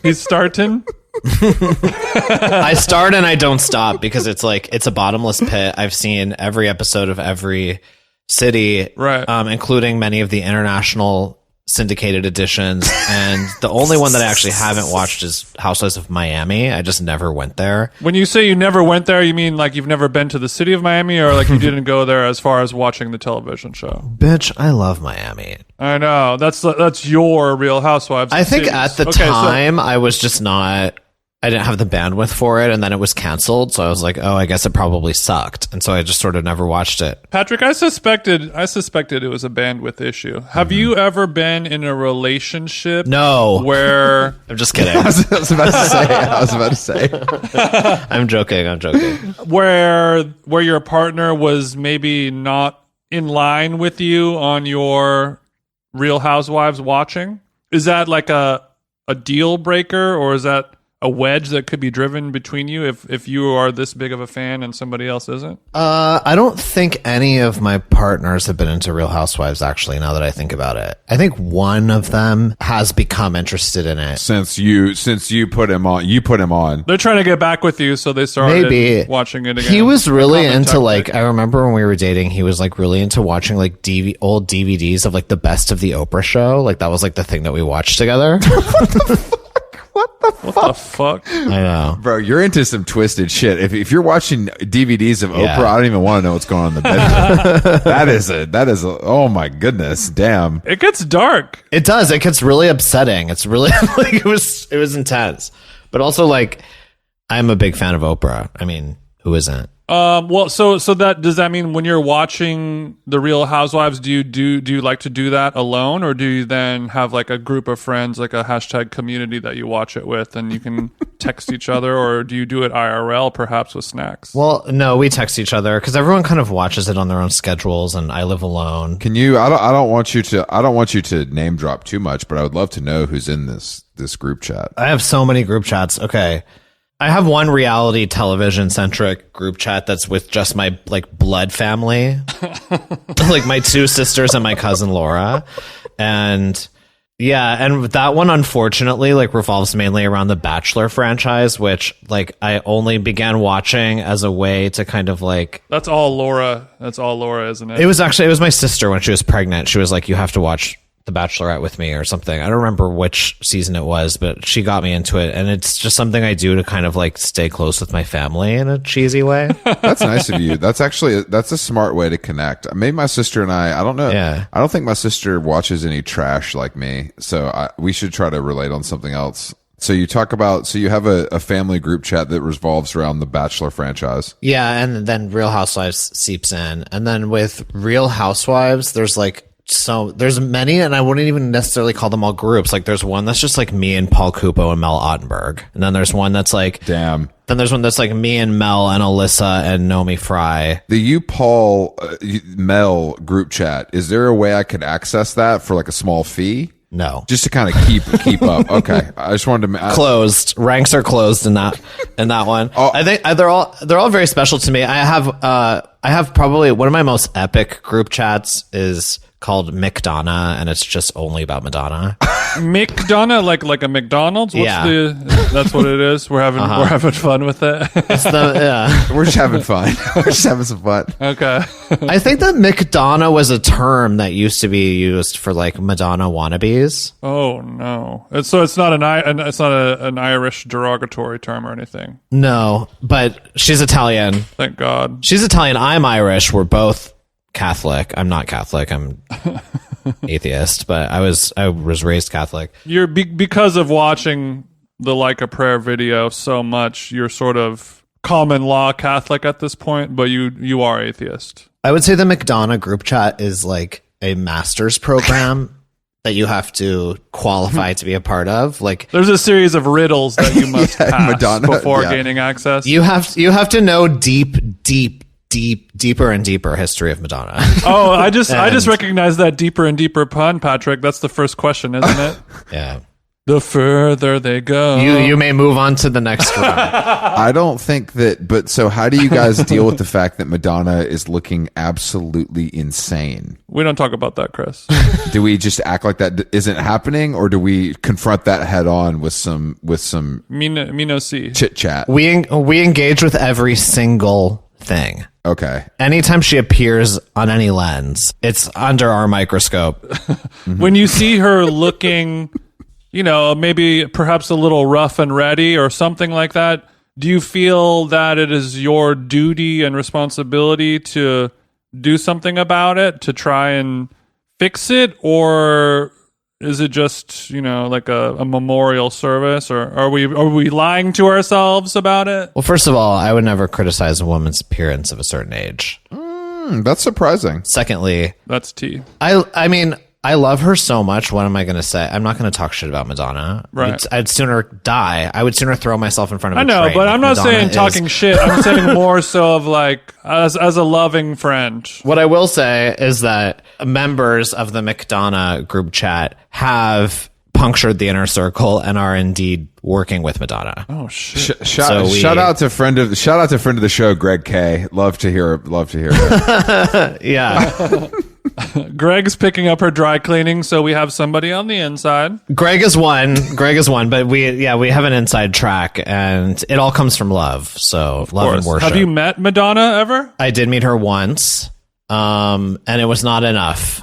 B: He's starting.
C: I start and I don't stop because it's a bottomless pit. I've seen every episode of every city,
B: right?
C: Including many of the international syndicated editions, and the only one that I actually haven't watched is Housewives of Miami. I just never went there.
B: When you say you never went there, you mean like you've never been to the city of Miami, or like you didn't go there as far as watching the television show?
C: Bitch, I love Miami.
B: I know. That's your Real Housewives.
C: I think
B: cities.
C: at the time I was just not. I didn't have the bandwidth for it, and then it was canceled. So I was like, "Oh, I guess it probably sucked," and so I just sort of never watched it.
B: Patrick, I suspected it was a bandwidth issue. Have you ever been in a relationship?
C: No.
B: Where
C: I'm just kidding.
A: I was about to say.
C: I'm joking.
B: Where your partner was maybe not in line with you on your Real Housewives watching? Is that like a deal breaker, or is that a wedge that could be driven between you if you are this big of a fan and somebody else isn't?
C: I don't think any of my partners have been into Real Housewives, actually, now that I think about it. I think one of them has become interested in it.
A: Since you put him on.
B: They're trying to get back with you, so they started watching it again.
C: He was really into, like, I remember when we were dating, he was like really into watching like old DVDs of like the best of the Oprah show. Like that was like the thing that we watched together.
A: What the fuck?
C: I know.
A: Bro, you're into some twisted shit. If you're watching DVDs of Oprah, I don't even want to know what's going on in the bedroom. that is oh my goodness, damn.
B: It gets dark.
C: It does. It gets really upsetting. It's really like it was intense. But also like I'm a big fan of Oprah. I mean, who isn't?
B: Well, so that does that mean when you're watching the Real Housewives, do you like to do that alone, or do you then have like a group of friends, like a hashtag community that you watch it with, and you can text each other, or do you do it IRL, perhaps with snacks?
C: Well, no, we text each other because everyone kind of watches it on their own schedules, and I live alone.
A: Can you? I don't want you to name drop too much, but I would love to know who's in this group chat.
C: I have so many group chats. Okay. I have one reality television centric group chat that's with just my like blood family, like my two sisters and my cousin Laura. And yeah, and that one unfortunately like revolves mainly around the Bachelor franchise, which like I only began watching as a way to kind of like.
B: That's all Laura, isn't it?
C: It was my sister when she was pregnant. She was like, you have to watch The Bachelorette with me or something. I don't remember which season it was, but she got me into it, and it's just something I do to kind of like stay close with my family in a cheesy way.
A: That's nice of you. That's a smart way to connect. Maybe my sister and I don't know.
C: Yeah.
A: I don't think my sister watches any trash like me, so we should try to relate on something else. So you have a family group chat that revolves around the Bachelor franchise.
C: Yeah, and then Real Housewives seeps in, and then with Real Housewives, there's many, and I wouldn't even necessarily call them all groups. Like there's one that's just like me and Paul Kupo and Mel Ottenberg. And then there's one that's like,
A: damn.
C: Then there's one that's like me and Mel and Alyssa and Nomi Fry.
A: The Paul, Mel group chat, is there a way I could access that for like a small fee?
C: No.
A: Just to kind of keep up. Okay. I just wanted to
C: closed. Ranks are closed in that one.
A: Oh.
C: I think they're all very special to me. I have probably one of my most epic group chats is called McDonough, and it's just only about Madonna.
B: McDonough, like a McDonald's? That's what it is. We're having fun with it.
A: We're just having fun. We're just having some fun.
B: Okay.
C: I think that McDonough was a term that used to be used for like Madonna wannabes.
B: Oh no! So it's not an Irish derogatory term or anything.
C: No, but she's Italian.
B: Thank God.
C: She's Italian. I'm Irish. We're both Catholic. I'm not Catholic. I'm atheist, but I was raised Catholic.
B: You're because of watching the Like a Prayer video so much, you're sort of common law Catholic at this point, but you are atheist.
C: I would say the McDonough group chat is like a master's program that you have to qualify to be a part of. Like
B: there's a series of riddles that you must pass
A: Madonna,
B: before gaining access.
C: You have to know deep deeper and deeper history of Madonna.
B: Oh, I just recognized that deeper and deeper pun, Patrick. That's the first question, isn't it?
C: Yeah.
B: The further they go.
C: You may move on to the next round.
A: I don't think that, but so how do you guys deal with the fact that Madonna is looking absolutely insane?
B: We don't talk about that, Chris.
A: Do we just act like that isn't happening, or do we confront that head on with some
B: Me no see.
A: chit chat?
C: We engage with every single thing.
A: Okay.
C: Anytime she appears on any lens, it's under our microscope.
B: When you see her looking, maybe perhaps a little rough and ready or something like that, do you feel that it is your duty and responsibility to do something about it, to try and fix it? Or is it just, like a memorial service? Or are we lying to ourselves about it?
C: Well, first of all, I would never criticize a woman's appearance of a certain age.
A: That's surprising.
C: Secondly,
B: That's tea.
C: I mean, I love her so much. What am I going to say? I'm not going to talk shit about Madonna.
B: Right.
C: I'd sooner die. I would sooner throw myself in front of a
B: I know,
C: train.
B: but I'm not
C: Madonna
B: saying
C: is-
B: talking shit. I'm saying more so of like as a loving friend.
C: What I will say is that members of the McDonough group chat have punctured the inner circle and are indeed working with Madonna.
B: Oh shit!
A: Shout out to friend of the show, Greg K. Love to hear that.
C: Yeah.
B: Greg's picking up her dry cleaning, so we have somebody on the inside.
C: Greg is one, but we have an inside track, and it all comes from love. So love and worship.
B: Have you met Madonna ever?
C: I did meet her once, and it was not enough.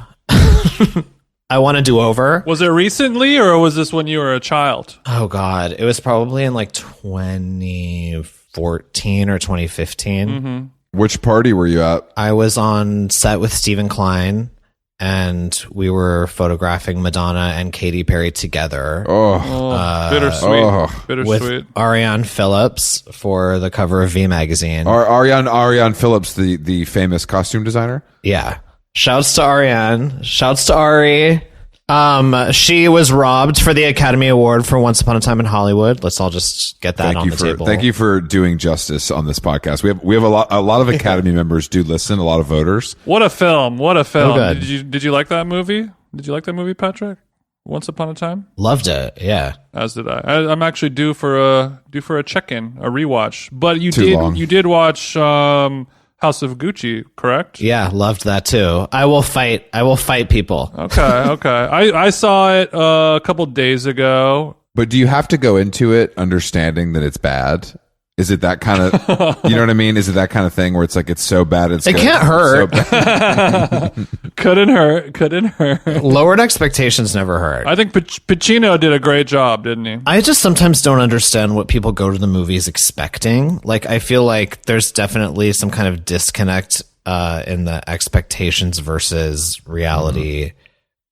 C: I want to do over.
B: Was it recently, or was this when you were a child?
C: Oh God, it was probably in like 2014 or 2015.
B: Mm-hmm.
A: Which party were you at?
C: I was on set with Stephen Klein, and we were photographing Madonna and Katy Perry together
B: Bittersweet.
C: with
B: Bittersweet.
C: Ariane Phillips for the cover of V Magazine.
A: Ariane Phillips, the famous costume designer.
C: Yeah. Shouts to Ariane. Shouts to Ari. She was robbed for the Academy Award for Once Upon a Time in Hollywood. Let's all just get that on the table.
A: Thank you for doing justice on this podcast. We have a lot of Academy members do listen, a lot of voters.
B: What a film! What a film!
C: good.
B: Did you like that movie? Did you like that movie, Patrick? Once Upon a Time.
C: Loved it. Yeah.
B: As did I. I'm actually due for a check-in, a rewatch. But you
A: Long.
B: did watch House of Gucci, correct?
C: Yeah. Loved that too. I will fight people.
B: Okay. I saw it a couple days ago.
A: But do you have to go into it understanding that it's bad? Is it that kind of, you know what I mean? Is it that kind of thing where it's like, it's so bad, it's
C: It
A: good?
C: can't hurt.
A: So bad.
B: Couldn't hurt.
C: Lowered expectations never hurt.
B: I think Pacino did a great job, didn't he?
C: I just sometimes don't understand what people go to the movies expecting. Like, I feel like there's definitely some kind of disconnect in the expectations versus reality.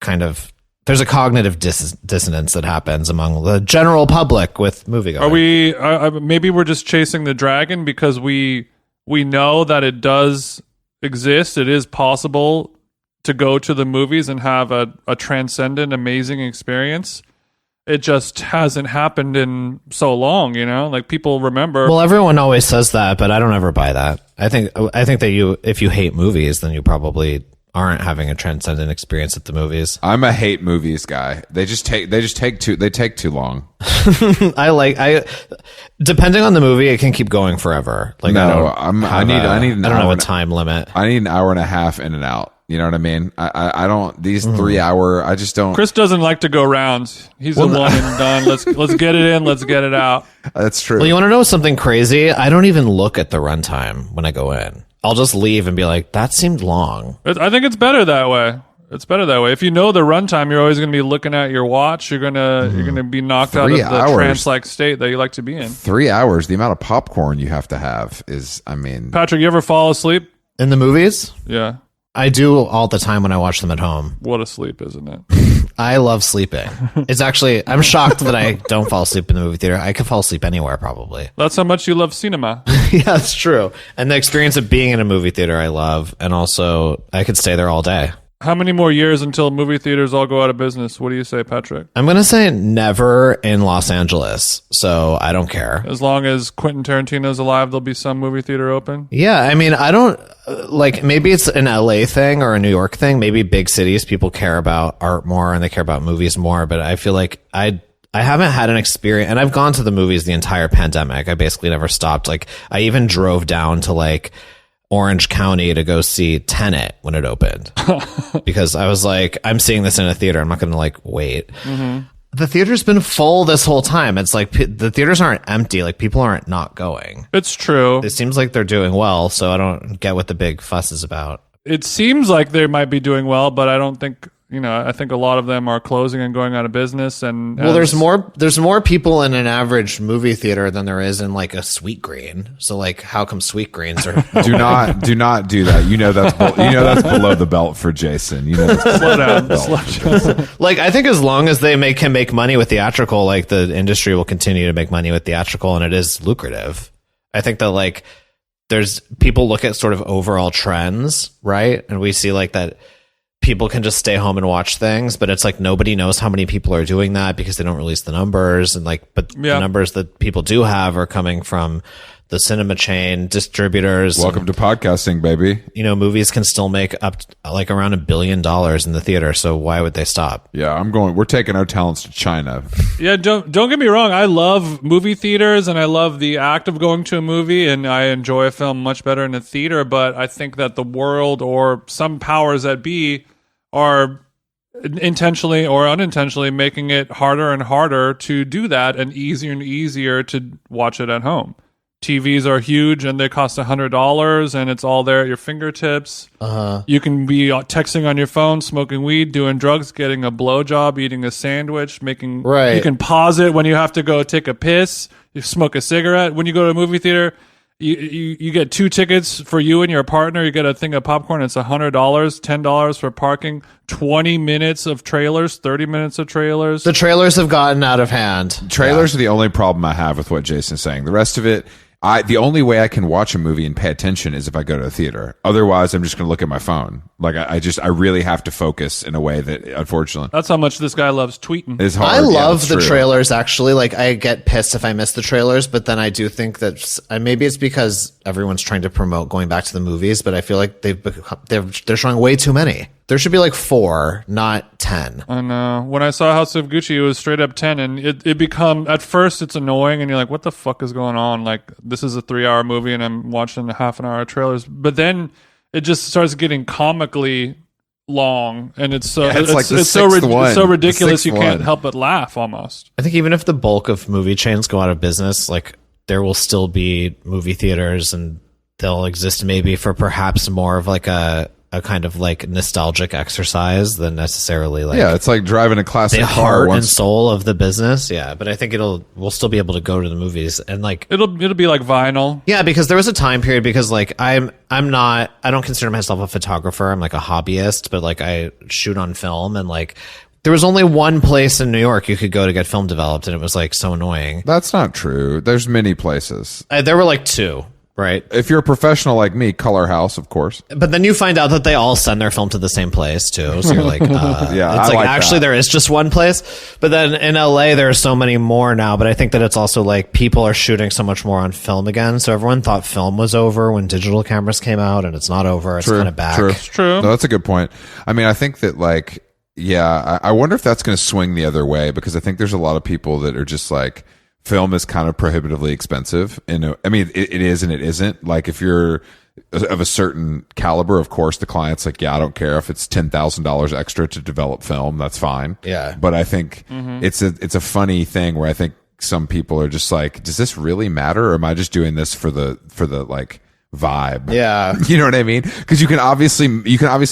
C: Kind of, there's a cognitive dissonance that happens among the general public with moviegoing.
B: Are we? Maybe we're just chasing the dragon because we know that it does exist. It is possible to go to the movies and have a transcendent, amazing experience. It just hasn't happened in so long, like people remember.
C: Well, everyone always says that, but I don't ever buy that. I think that if you hate movies, then you probably aren't having a transcendent experience at the movies.
A: I'm a hate movies guy. They take too long.
C: Depending on the movie, it can keep going forever. Like,
A: I need
C: don't have a time limit.
A: I need an hour and a half in and out. You know what I mean? I don't, these 3 hour, I just don't.
B: Chris doesn't like to go rounds. He's a one and done. Let's get it in. Let's get it out.
A: That's true.
C: Well, you want to know something crazy? I don't even look at the runtime when I go in. I'll just leave and be like, that seemed long.
B: I think it's better that way. It's better that way. If you know the runtime, you're always going to be looking at your watch. You're gonna be knocked out of the trance-like state that you like to be in.
A: 3 hours. The amount of popcorn you have to have is, I mean.
B: Patrick, you ever fall asleep?
C: In the movies?
B: Yeah.
C: I do all the time when I watch them at home.
B: What a sleep, isn't it?
C: I love sleeping. It's actually, I'm shocked that I don't fall asleep in the movie theater. I could fall asleep anywhere, probably.
B: That's how much you love cinema.
C: Yeah, that's true. And the experience of being in a movie theater, I love. And also, I could stay there all day.
B: How many more years until movie theaters all go out of business? What do you say, Patrick?
C: I'm going to say never in Los Angeles, so I don't care.
B: As long as Quentin Tarantino's alive, there'll be some movie theater open?
C: Yeah, I mean, I don't, like, maybe it's an LA thing or a New York thing. Maybe big cities, people care about art more and they care about movies more, but I feel like I haven't had an experience, and I've gone to the movies the entire pandemic. I basically never stopped. Like, I even drove down to, like, Orange County to go see Tenet when it opened because I was like, I'm seeing this in a theater. I'm not going to like wait. Mm-hmm. The theater's been full this whole time. It's like the theaters aren't empty. Like people aren't not going.
B: It's true.
C: It seems like they're doing well. So I don't get what the big fuss is about.
B: It seems like they might be doing well, but I don't think, I think a lot of them are closing and going out of business. And
C: well, there's more people in an average movie theater than there is in like a Sweet Green. So like, how come Sweet Greens are?
A: do not do that. That's below the belt for Jason.
B: Slow down.
C: Like, I think as long as they can make money with theatrical, like the industry will continue to make money with theatrical, and it is lucrative. I think that like there's people look at sort of overall trends, right? And we see like that people can just stay home and watch things, but it's like nobody knows how many people are doing that because they don't release the numbers. And like, but the numbers that people do have are coming from the cinema chain distributors.
A: Welcome to podcasting, baby.
C: Movies can still make up like around $1 billion in the theater. So why would they stop?
A: Yeah, we're taking our talents to China.
B: Yeah, don't get me wrong. I love movie theaters and I love the act of going to a movie, and I enjoy a film much better in a theater. But I think that the world or some powers that be are intentionally or unintentionally making it harder and harder to do that and easier to watch it at home. TVs are huge and they cost $100 and it's all there at your fingertips. You can be texting on your phone, smoking weed, doing drugs, getting a blowjob, eating a sandwich,
C: Right.
B: You can pause it when you have to go take a piss. You smoke a cigarette. When you go to a movie theater, you get 2 tickets for you and your partner. You get a thing of popcorn. It's $100, $10 for parking, 20 minutes of trailers, 30 minutes of trailers.
C: The trailers have gotten out of hand.
A: Trailers are the only problem I have with what Jason's saying. The rest of it, the only way I can watch a movie and pay attention is if I go to a theater. Otherwise, I'm just going to look at my phone. Like I really have to focus in a way that, unfortunately,
B: That's how much this guy loves tweeting.
A: is hard.
C: I love
A: that's
C: the
A: true.
C: trailers, actually. Like, I get pissed if I miss the trailers, but then I do think that maybe it's because everyone's trying to promote going back to the movies, but I feel like they're showing way too many. There should be like 4, not 10.
B: I know. When I saw House of Gucci, it was straight up 10, and it become, at first it's annoying, and you're like, what the fuck is going on? Like, this is a 3-hour movie, and I'm watching a half an hour of trailers. But then it just starts getting comically long, and it's so it's so ridiculous you can't help but laugh almost.
C: I think even if the bulk of movie chains go out of business, like, there will still be movie theaters, and they'll exist maybe for perhaps more of like a kind of like nostalgic exercise than necessarily like
A: it's like driving a classic
C: the
A: car
C: heart and
A: once.
C: soul of the business. Yeah, but I think we'll still be able to go to the movies, and like
B: It'll be like vinyl.
C: yeah, because there was a time period, because like I don't consider myself a photographer. I'm like a hobbyist, but like I shoot on film, and like there was only one place in New York you could go to get film developed, and it was like so annoying.
A: That's not true. There's many places.
C: There were like 2. Right.
A: If you're a professional like me, Color House, of course.
C: But then you find out that they all send their film to the same place too. So you're like,
A: Yeah,
C: it's
A: I
C: like
A: like
C: actually
A: that.
C: there is just one place. But then in LA, there are so many more now. But I think that it's also like people are shooting so much more on film again. So everyone thought film was over when digital cameras came out, and it's not over. It's kind of back.
B: It's true.
A: No, that's a good point. I mean, I think that like, I wonder if that's going to swing the other way, because I think there's a lot of people that are just like, film is kind of prohibitively expensive. I mean, it is and it isn't. Like, if you're of a certain caliber, of course, the client's like, I don't care if it's $10,000 extra to develop film. That's fine.
C: Yeah.
A: But I think it's a funny thing where I think some people are just like, does this really matter? Or am I just doing this for the like vibe?
C: Yeah.
A: You know what I mean? Because you can obviously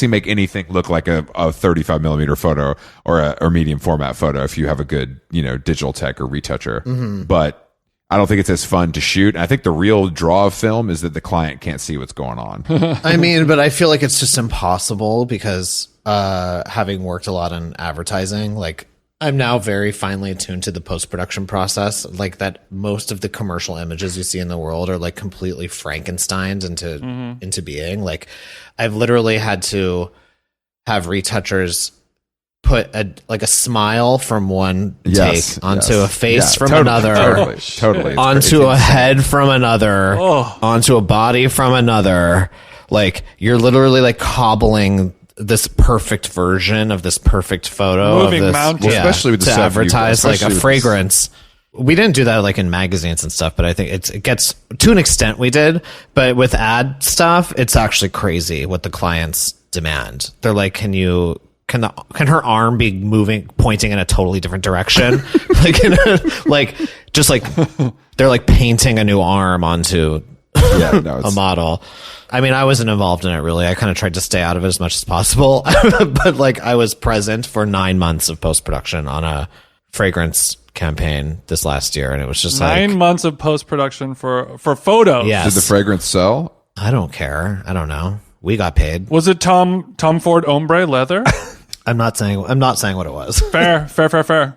A: make anything look like a 35 millimeter photo or medium format photo if you have a good, digital tech or retoucher. But I don't think it's as fun to shoot. And I think the real draw of film is that the client can't see what's going on.
C: I mean, but I feel like it's just impossible because having worked a lot in advertising, like I'm now very finely attuned to the post-production process, like that most of the commercial images you see in the world are like completely Frankensteined into being. Like I've literally had to have retouchers put a smile from one
A: Yes,
C: take onto
A: yes.
C: a face
A: Yeah,
C: from
A: totally,
C: another,
A: totally. It's
C: onto
A: crazy.
C: a head from another, onto a body from another. Like, you're literally like cobbling this perfect version of this perfect photo
B: Moving
C: of this,
B: mountain.
A: Especially with the
C: to
A: stuff you-
C: advertise like
A: especially
C: a
A: with this-
C: fragrance. We didn't do that like in magazines and stuff, but I think it gets to an extent we did. But with ad stuff, it's actually crazy what the clients demand. They're like, can her arm be pointing in a totally different direction? They're like painting a new arm onto a model. I mean, I wasn't involved in it really. I kind of tried to stay out of it as much as possible, but like I was present for 9 months of post-production on a fragrance campaign this last year, and it was just
B: 9 months of post-production for photos.
C: Yes.
A: Did the fragrance sell?
C: I don't care. I don't know. We got paid.
B: Was it Tom Ford ombre leather?
C: I'm not saying what it was.
B: Fair.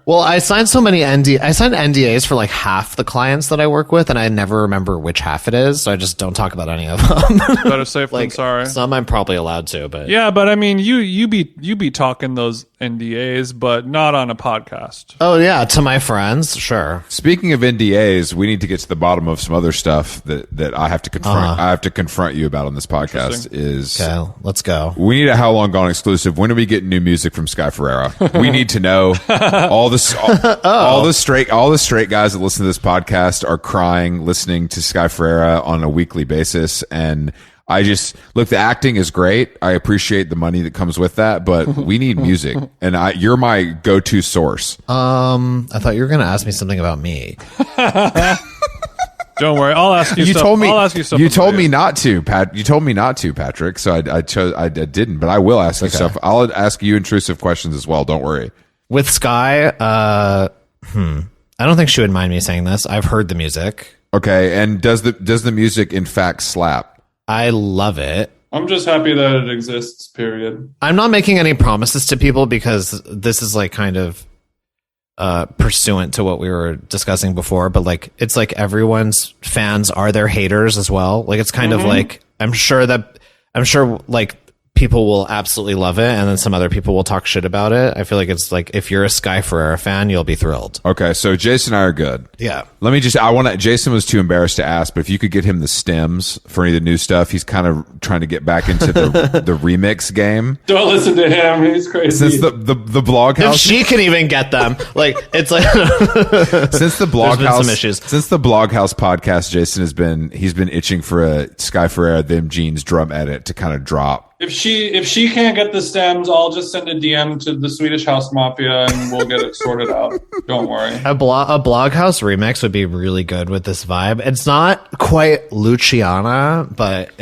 C: Well, I signed NDAs for like half the clients that I work with, and I never remember which half it is, so I just don't talk about any of them.
B: Better safe than
C: Like,
B: sorry.
C: some I'm probably allowed to, but
B: Yeah, but I mean, you be talking those NDAs, but not on a podcast.
C: oh yeah, to my friends, sure.
A: Speaking of NDAs, we need to get to the bottom of some other stuff that I have to confront. I have to confront you about on this podcast. Is
C: Okay, let's go.
A: we need a How Long Gone exclusive. When are we getting new music from Sky Ferreria? We need to know. All the straight guys that listen to this podcast are crying listening to Sky Ferreria on a weekly basis, and I just look. The acting is great. I appreciate the money that comes with that, but we need music, and you're my go-to source.
C: I thought you were going to ask me something about me.
B: Don't worry, I'll ask you. I'll ask you something.
A: You told me not to, Pat. You told me not to, Patrick. So I chose. I didn't, but I will ask you stuff. I'll ask you intrusive questions as well. Don't worry.
C: With Sky, I don't think she would mind me saying this. I've heard the music.
A: Okay, and does the music in fact slap?
C: I love it.
B: I'm just happy that it exists. Period.
C: I'm not making any promises to people because this is like kind of pursuant to what we were discussing before, but like it's like everyone's fans are their haters as well. Like it's kind of like I'm sure like people will absolutely love it, and then some other people will talk shit about it. I feel like it's like if you're a Sky Ferreria fan, you'll be thrilled.
A: Okay, so Jason and I are good.
C: Yeah.
A: Let me just. Jason was too embarrassed to ask, but if you could get him the stems for any of the new stuff, he's kind of trying to get back into the remix game.
B: Don't listen to him. He's crazy.
A: Since the blog
C: If
A: house,
C: she can even get them, like it's like
A: since the blog
C: been
A: house,
C: some issues.
A: Since the blog house podcast, Jason he's been itching for a Sky Ferreria Them Jeans drum edit to kind of drop.
B: If she can't get the stems, I'll just send a DM to the Swedish House Mafia and we'll get it sorted out. Don't worry.
C: a blog house remix would be really good with this vibe. It's not quite Luciana, but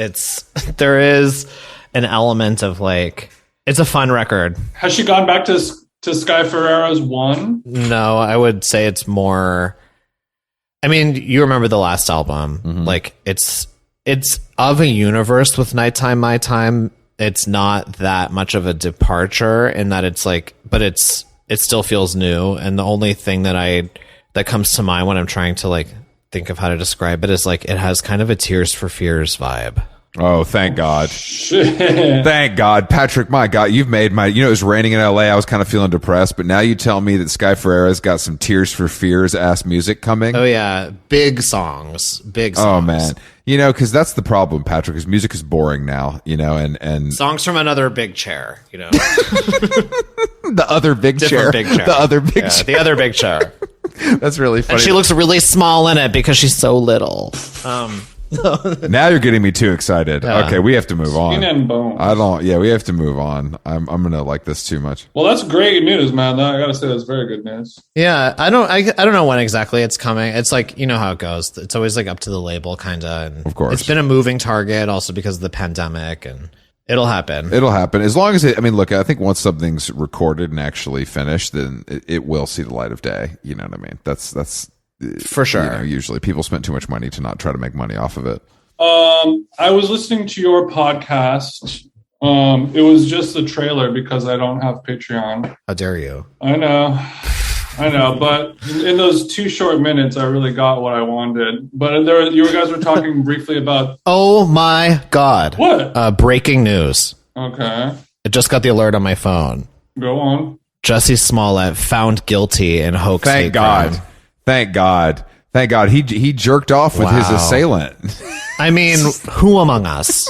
C: there is an element of like it's a fun record.
B: Has she gone back to Sky Ferreira's one?
C: No, I would say it's more. I mean, you remember the last album? Like it's of a universe with Nighttime My Time. It's not that much of a departure in that it's like, but it still feels new. And the only thing that comes to mind when I'm trying to like think of how to describe it is like it has kind of a Tears for Fears vibe.
A: Oh, thank God.
B: Shit.
A: Thank God. Patrick, my God, you've made my, it was raining in LA. I was kind of feeling depressed, but now you tell me that Sky Ferreira's got some Tears for Fears ass music coming.
C: Oh yeah. Big songs.
A: Oh man. Cause that's the problem, Patrick, is music is boring now, and
C: Songs from another big chair,
A: the other big chair.
C: Big chair.
A: The other big
C: Yeah,
A: chair.
C: the other big chair.
A: That's really funny.
C: And she looks really small in it because she's so little.
A: Now you're getting me too excited.
C: Yeah.
A: Okay, we have to move on.
B: Skin and bones.
A: We have to move on. I'm gonna like this too much.
B: Well, that's great news, man. I gotta say, that's very good news.
C: Yeah, I don't know when exactly it's coming. It's like, you know how it goes. It's always like up to the label, kind of. And
A: of course,
C: it's been a moving target, also because of the pandemic, and it'll happen.
A: It'll happen as long as look, I think once something's recorded and actually finished, then it will see the light of day. You know what I mean? That's
C: for sure.
A: Usually people spend too much money to not try to make money off of it.
B: I was listening to your podcast. It was just the trailer because I don't have Patreon.
C: How dare you?
B: I know, but in those 2 short minutes, I really got what I wanted. But you guys were talking briefly about.
C: Oh my God!
B: What?
C: Breaking news.
B: Okay.
C: I just got the alert on my phone.
B: Go on.
C: Jussie Smollett found guilty in hoax.
A: Thank God.
C: Crime.
A: Thank God. Thank God. He jerked off with his assailant.
C: I mean, who among us?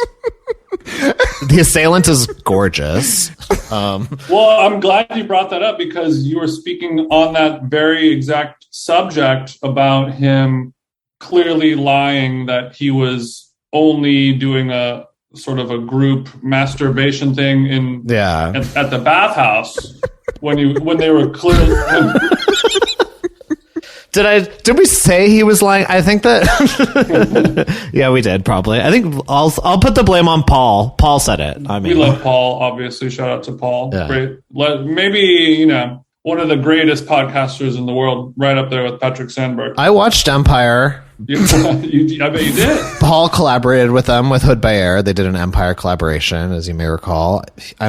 C: The assailant is gorgeous.
B: Well, I'm glad you brought that up because you were speaking on that very exact subject about him clearly lying that he was only doing a sort of a group masturbation thing at the bathhouse when they were clearly.
C: Did we say he was lying? I think that yeah, we did probably. I think I'll put the blame on Paul. Paul said it. I mean,
B: we love Paul, obviously. Shout out to Paul.
C: Yeah.
B: Great. Maybe, one of the greatest podcasters in the world, right up there with Patrik Sandberg.
C: I watched Empire.
B: I bet you did.
C: Paul collaborated with them with Hood by Air. They did an Empire collaboration, as you may recall. I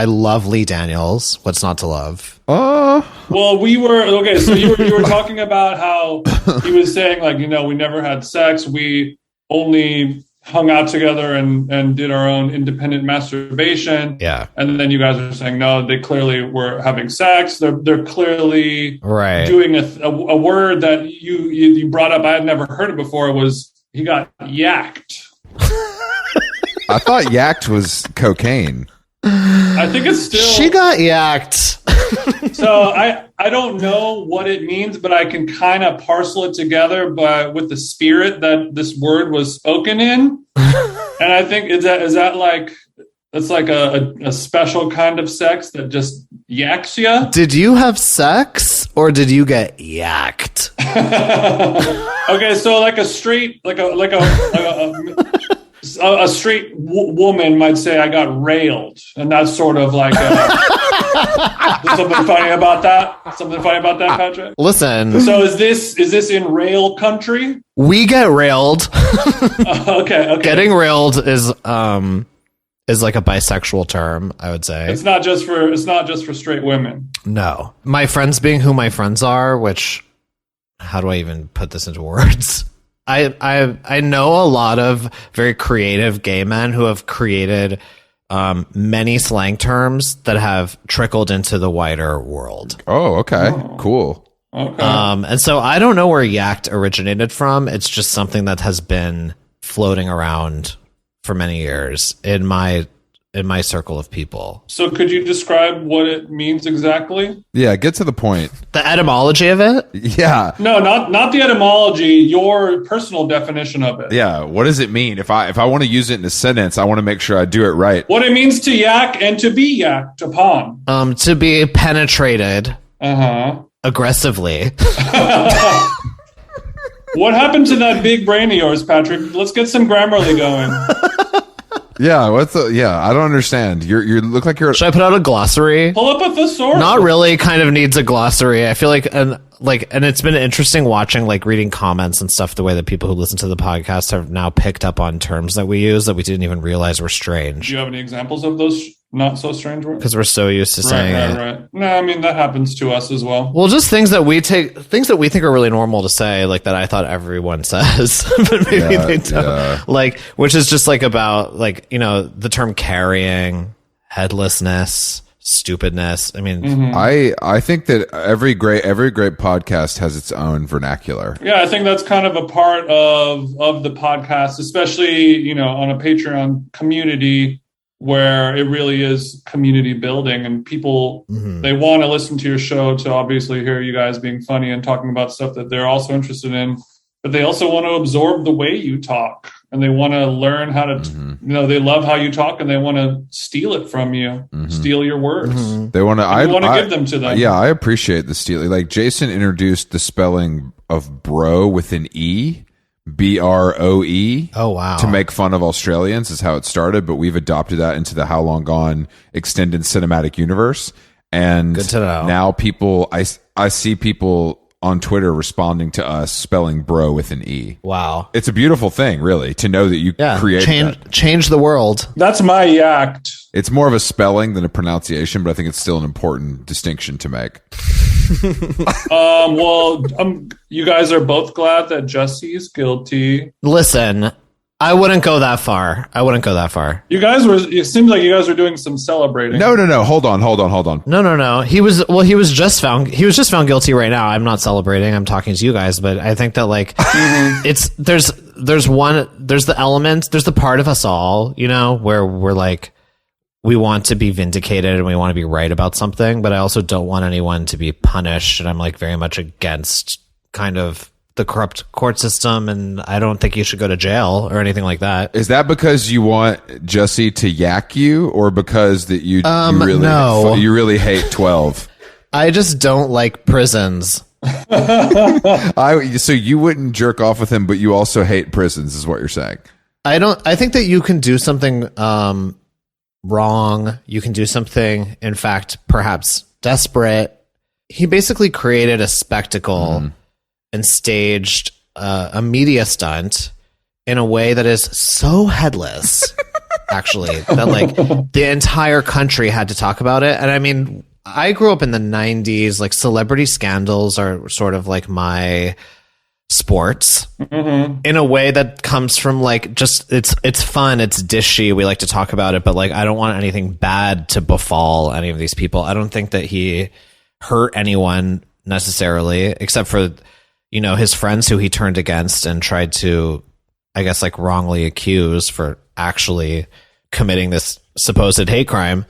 C: love Lee Daniels. What's not to love?
B: Well, we were okay. So you were talking about how he was saying we never had sex. We only hung out together and did our own independent masturbation.
C: Yeah.
B: And then you guys are saying no, they clearly were having sex. They're clearly doing a word that you brought up. I had never heard it before. It was he got yacked.
A: I thought yacked was cocaine.
B: I think it's still.
C: She got yacked.
B: So I don't know what it means, but I can kind of parcel it together, but with the spirit that this word was spoken in. And I think is that like that's like a special kind of sex that just yaks you. Did
C: you have sex or did you get yacked?
B: Okay, so like a straight a straight woman might say I got railed, and that's sort of like something funny about that. Something funny about that, Patrick.
C: Listen.
B: So is this in rail country?
C: We get railed.
B: Okay.
C: Getting railed is like a bisexual term, I would say.
B: It's not just for straight women.
C: No, my friends being who my friends are. Which, how do I even put this into words? I know a lot of very creative gay men who have created many slang terms that have trickled into the wider world.
A: Oh, okay. Cool.
B: Okay.
C: And so I don't know where yacked originated from. It's just something that has been floating around for many years in my circle of people.
B: So could you describe what it means exactly?
A: Yeah, get to the point.
C: The etymology of it?
A: Yeah.
B: No, not the etymology, your personal definition of it.
A: Yeah, what does it mean? If I want to use it in a sentence, I want to make sure I do it right.
B: What it means to yak and to be yacked upon.
C: To be penetrated. Aggressively.
B: What happened to that big brain of yours, Patrick? Let's get some Grammarly going.
A: Yeah, I don't understand. You look like you're.
C: Should I put out a glossary?
B: Pull up a thesaurus.
C: Not really. Kind of needs a glossary. I feel like, and it's been interesting watching, reading comments and stuff. The way that people who listen to the podcast have now picked up on terms that we use that we didn't even realize were strange.
B: Do you have any examples of those not so strange words?
C: Because we're so used to saying it.
B: Right. No, I mean that happens to us as well.
C: Well, just things that we think are really normal to say, like that I thought everyone says, but maybe they don't. Yeah. Which is just about the term carrying, headlessness, stupidness. I mean,
A: I think that every great podcast has its own vernacular.
B: Yeah, I think that's kind of a part of the podcast, especially on a Patreon community where it really is community building, and people they want to listen to your show to obviously hear you guys being funny and talking about stuff that they're also interested in, but they also want to absorb the way you talk, and they want to learn how to they love how you talk, and they want to steal it from you, steal your words.
A: They want to. I
B: want to give them to them.
A: Yeah, I appreciate the stealing. Like Jason introduced the spelling of bro with an E. BROE.
C: Oh, wow.
A: To make fun of Australians is how it started, but we've adopted that into the How Long Gone extended cinematic universe. And
C: good to know.
A: Now I see people on Twitter responding to us spelling bro with an E.
C: Wow.
A: It's a beautiful thing, really, to know that you created that.
C: Change the world.
B: That's my yacked.
A: It's more of a spelling than a pronunciation, but I think it's still an important distinction to make.
B: You guys are both glad that Jussie's guilty.
C: Listen, I wouldn't go that far.
B: You guys were. It seems like you guys were doing some celebrating.
A: No. Hold on.
C: No. He was just found guilty right now. I'm not celebrating. I'm talking to you guys, but I think that like there's the element, there's the part of us all, you know, where we're like, we want to be vindicated and we want to be right about something, but I also don't want anyone to be punished. And I'm like very much against kind of the corrupt court system, and I don't think you should go to jail or anything like that.
A: Is that because you want Jussie to yak you, or because that you really hate 12?
C: I just don't like prisons.
A: So you wouldn't jerk off with him, but you also hate prisons, is what you're saying?
C: I think that you can do something wrong. You can do something, in fact, perhaps desperate. He basically created a spectacle and staged a media stunt in a way that is so headless, actually, that like the entire country had to talk about it. And I mean, I grew up in the 90s. Like, celebrity scandals are sort of like my sports in a way that comes from like, just it's fun, it's dishy, we like to talk about it, but like I don't want anything bad to befall any of these people. I don't think that he hurt anyone necessarily, except for, you know, his friends who he turned against and tried to, I guess, like wrongly accuse for actually committing this supposed hate crime.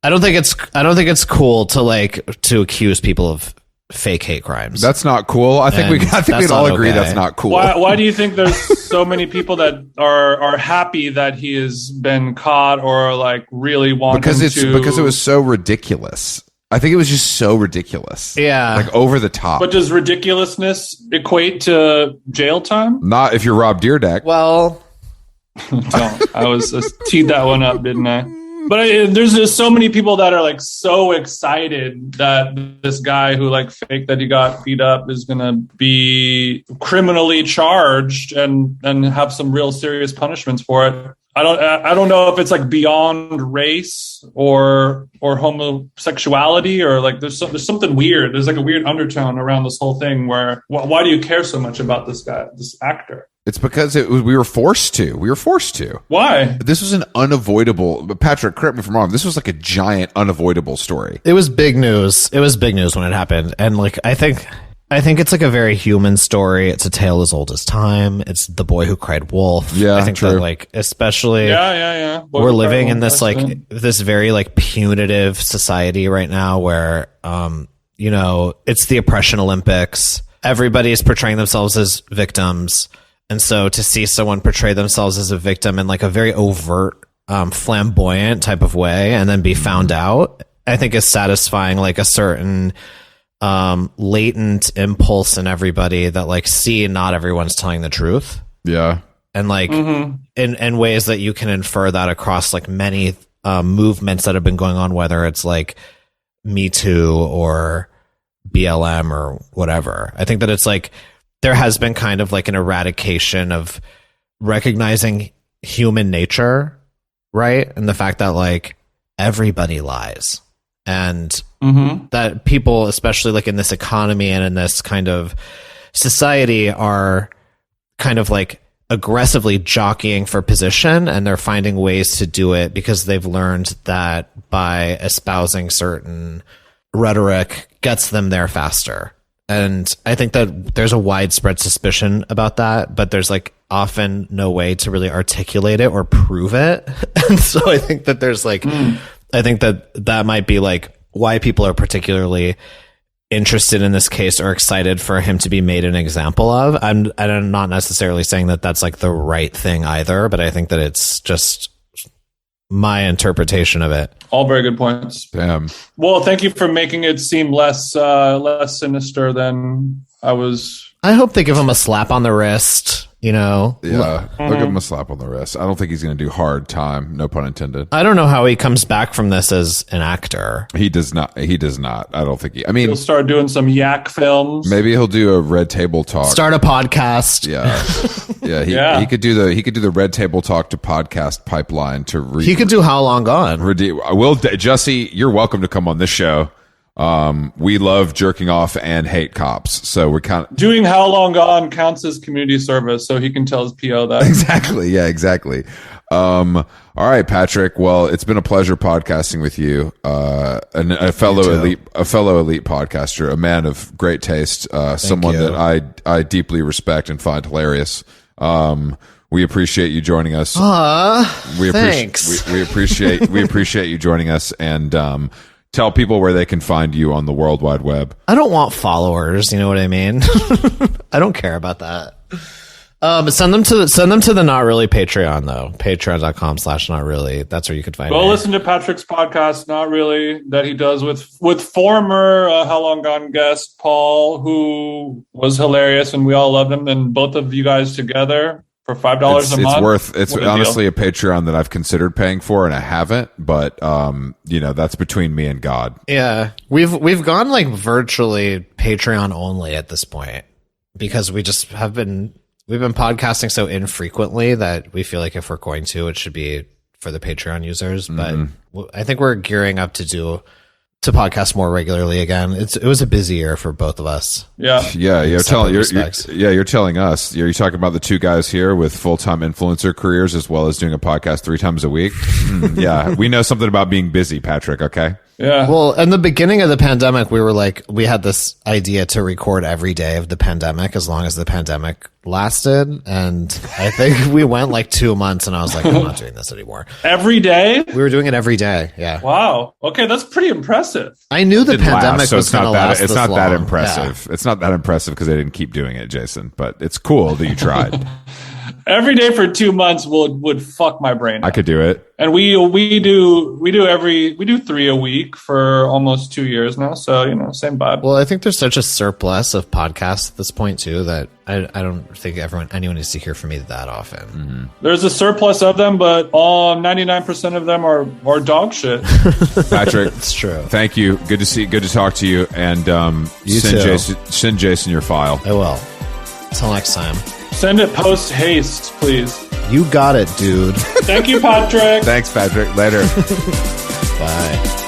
C: I don't think it's cool to accuse people of fake hate crimes.
A: That's not cool. I think we'd all agree that's not cool.
B: Why do you think there's so many people that are happy that he has been caught, or like really want
A: because it was so ridiculous. I think it was just so ridiculous.
C: Yeah.
A: Like over the top.
B: But does ridiculousness equate to jail time?
A: Not if you're Rob Dyrdek.
C: Well,
B: I teed that one up, didn't I? But there's just so many people that are like so excited that this guy who like faked that he got beat up is going to be criminally charged and have some real serious punishments for it. I don't know if it's like beyond race or homosexuality, or like there's something weird. There's like a weird undertone around this whole thing where why do you care so much about this guy, this actor?
A: It's because we were forced to.
B: Why?
A: This was an unavoidable. Patrick, correct me if I'm wrong. This was like a giant unavoidable story.
C: it was big news. It was big news when it happened, and like I think it's like a very human story. It's a tale as old as time. It's the boy who cried wolf.
A: Yeah,
C: I think
A: true.
C: That like, especially we're living in this like this very like punitive society right now where you know, it's the oppression Olympics. Everybody is portraying themselves as victims. And so to see someone portray themselves as a victim in like a very overt, flamboyant type of way and then be found out, I think is satisfying like a certain latent impulse in everybody that like, see, not everyone's telling the truth.
A: Yeah.
C: And like in ways that you can infer that across like many movements that have been going on, whether it's like Me Too or BLM or whatever. I think that it's like, there has been kind of like an eradication of recognizing human nature, right? And the fact that like everybody lies, and that people, especially like in this economy and in this kind of society, are kind of like aggressively jockeying for position, and they're finding ways to do it because they've learned that by espousing certain rhetoric gets them there faster. And I think that there's a widespread suspicion about that, but there's like often no way to really articulate it or prove it. And so I think that there's like, I think that might be like why people are particularly interested in this case or excited for him to be made an example of. I'm not necessarily saying that that's like the right thing either, but I think that it's just my interpretation of it.
B: All very good points.
A: Damn.
B: Well, thank you for making it seem less sinister than I was.
C: I hope they give him a slap on the wrist, you know?
A: Yeah, they'll give him a slap on the wrist. I don't think he's going to do hard time, no pun intended.
C: I don't know how he comes back from this as an actor.
A: He does not. I don't think I mean,
B: he'll start doing some yak films.
A: Maybe he'll do a Red Table Talk.
C: Start a podcast.
A: Yeah. He could do the Red Table Talk to podcast pipeline to
C: he could do How Long Gone.
A: Jussie, you're welcome to come on this show. We love jerking off and hate cops, so we're kind of
B: Doing How Long Gone counts as community service, so he can tell his PO that.
A: exactly. Yeah, exactly. All right, Patrick. Well, it's been a pleasure podcasting with you. And a fellow elite podcaster, a man of great taste, someone
C: you.
A: that I deeply respect and find hilarious. We appreciate you joining us.
C: Thanks.
A: We appreciate you joining us, and tell people where they can find you on the World Wide Web.
C: I don't want followers. You know what I mean? I don't care about that. Send them to the Not Really Patreon though. Patreon.com/Not Really. That's where you could find
B: Go
C: me.
B: listen to Patrick's podcast, Not Really, that he does with former How Long Gone guest Paul, who was hilarious, and we all loved him. And both of you guys together for $5 a month.
A: It's honestly a Patreon that I've considered paying for, and I haven't. But that's between me and God.
C: Yeah, we've gone like virtually Patreon only at this point because we just have been. We've been podcasting so infrequently that we feel like if we're going to, it should be for the Patreon users. But I think we're gearing up to podcast more regularly again. It was a busy year for both of us.
B: Yeah.
A: You're telling us. You're talking about the two guys here with full-time influencer careers as well as doing a podcast 3 times a week. Yeah, we know something about being busy, Patrick. Okay.
B: Yeah.
C: Well, in the beginning of the pandemic, we had this idea to record every day of the pandemic as long as the pandemic lasted. And I think we went like 2 months and I was like, I'm not doing this anymore.
B: Every day?
C: We were doing it every day. Yeah.
B: Wow. Okay. That's pretty impressive.
C: I knew the pandemic was going to last
A: It's
C: this
A: not
C: long.
A: that impressive.
C: Yeah.
A: It's not that impressive because I didn't keep doing it, Jason. But it's cool that you tried.
B: Every day for 2 months would fuck my brain up.
A: I could do it.
B: And we do 3 a week for almost 2 years now. So, same vibe.
C: Well, I think there's such a surplus of podcasts at this point too that I don't think anyone needs to hear from me that often.
A: Mm-hmm.
B: There's a surplus of them, but 99% of them are dog shit.
A: Patrick,
C: It's true.
A: thank you. Good to talk to you. And
C: You
A: send Jason your file.
C: I will. Until next time.
B: Send it post haste, please.
C: You got it, dude.
B: Thank you, Patrick.
A: Thanks, Patrick. Later.
C: Bye.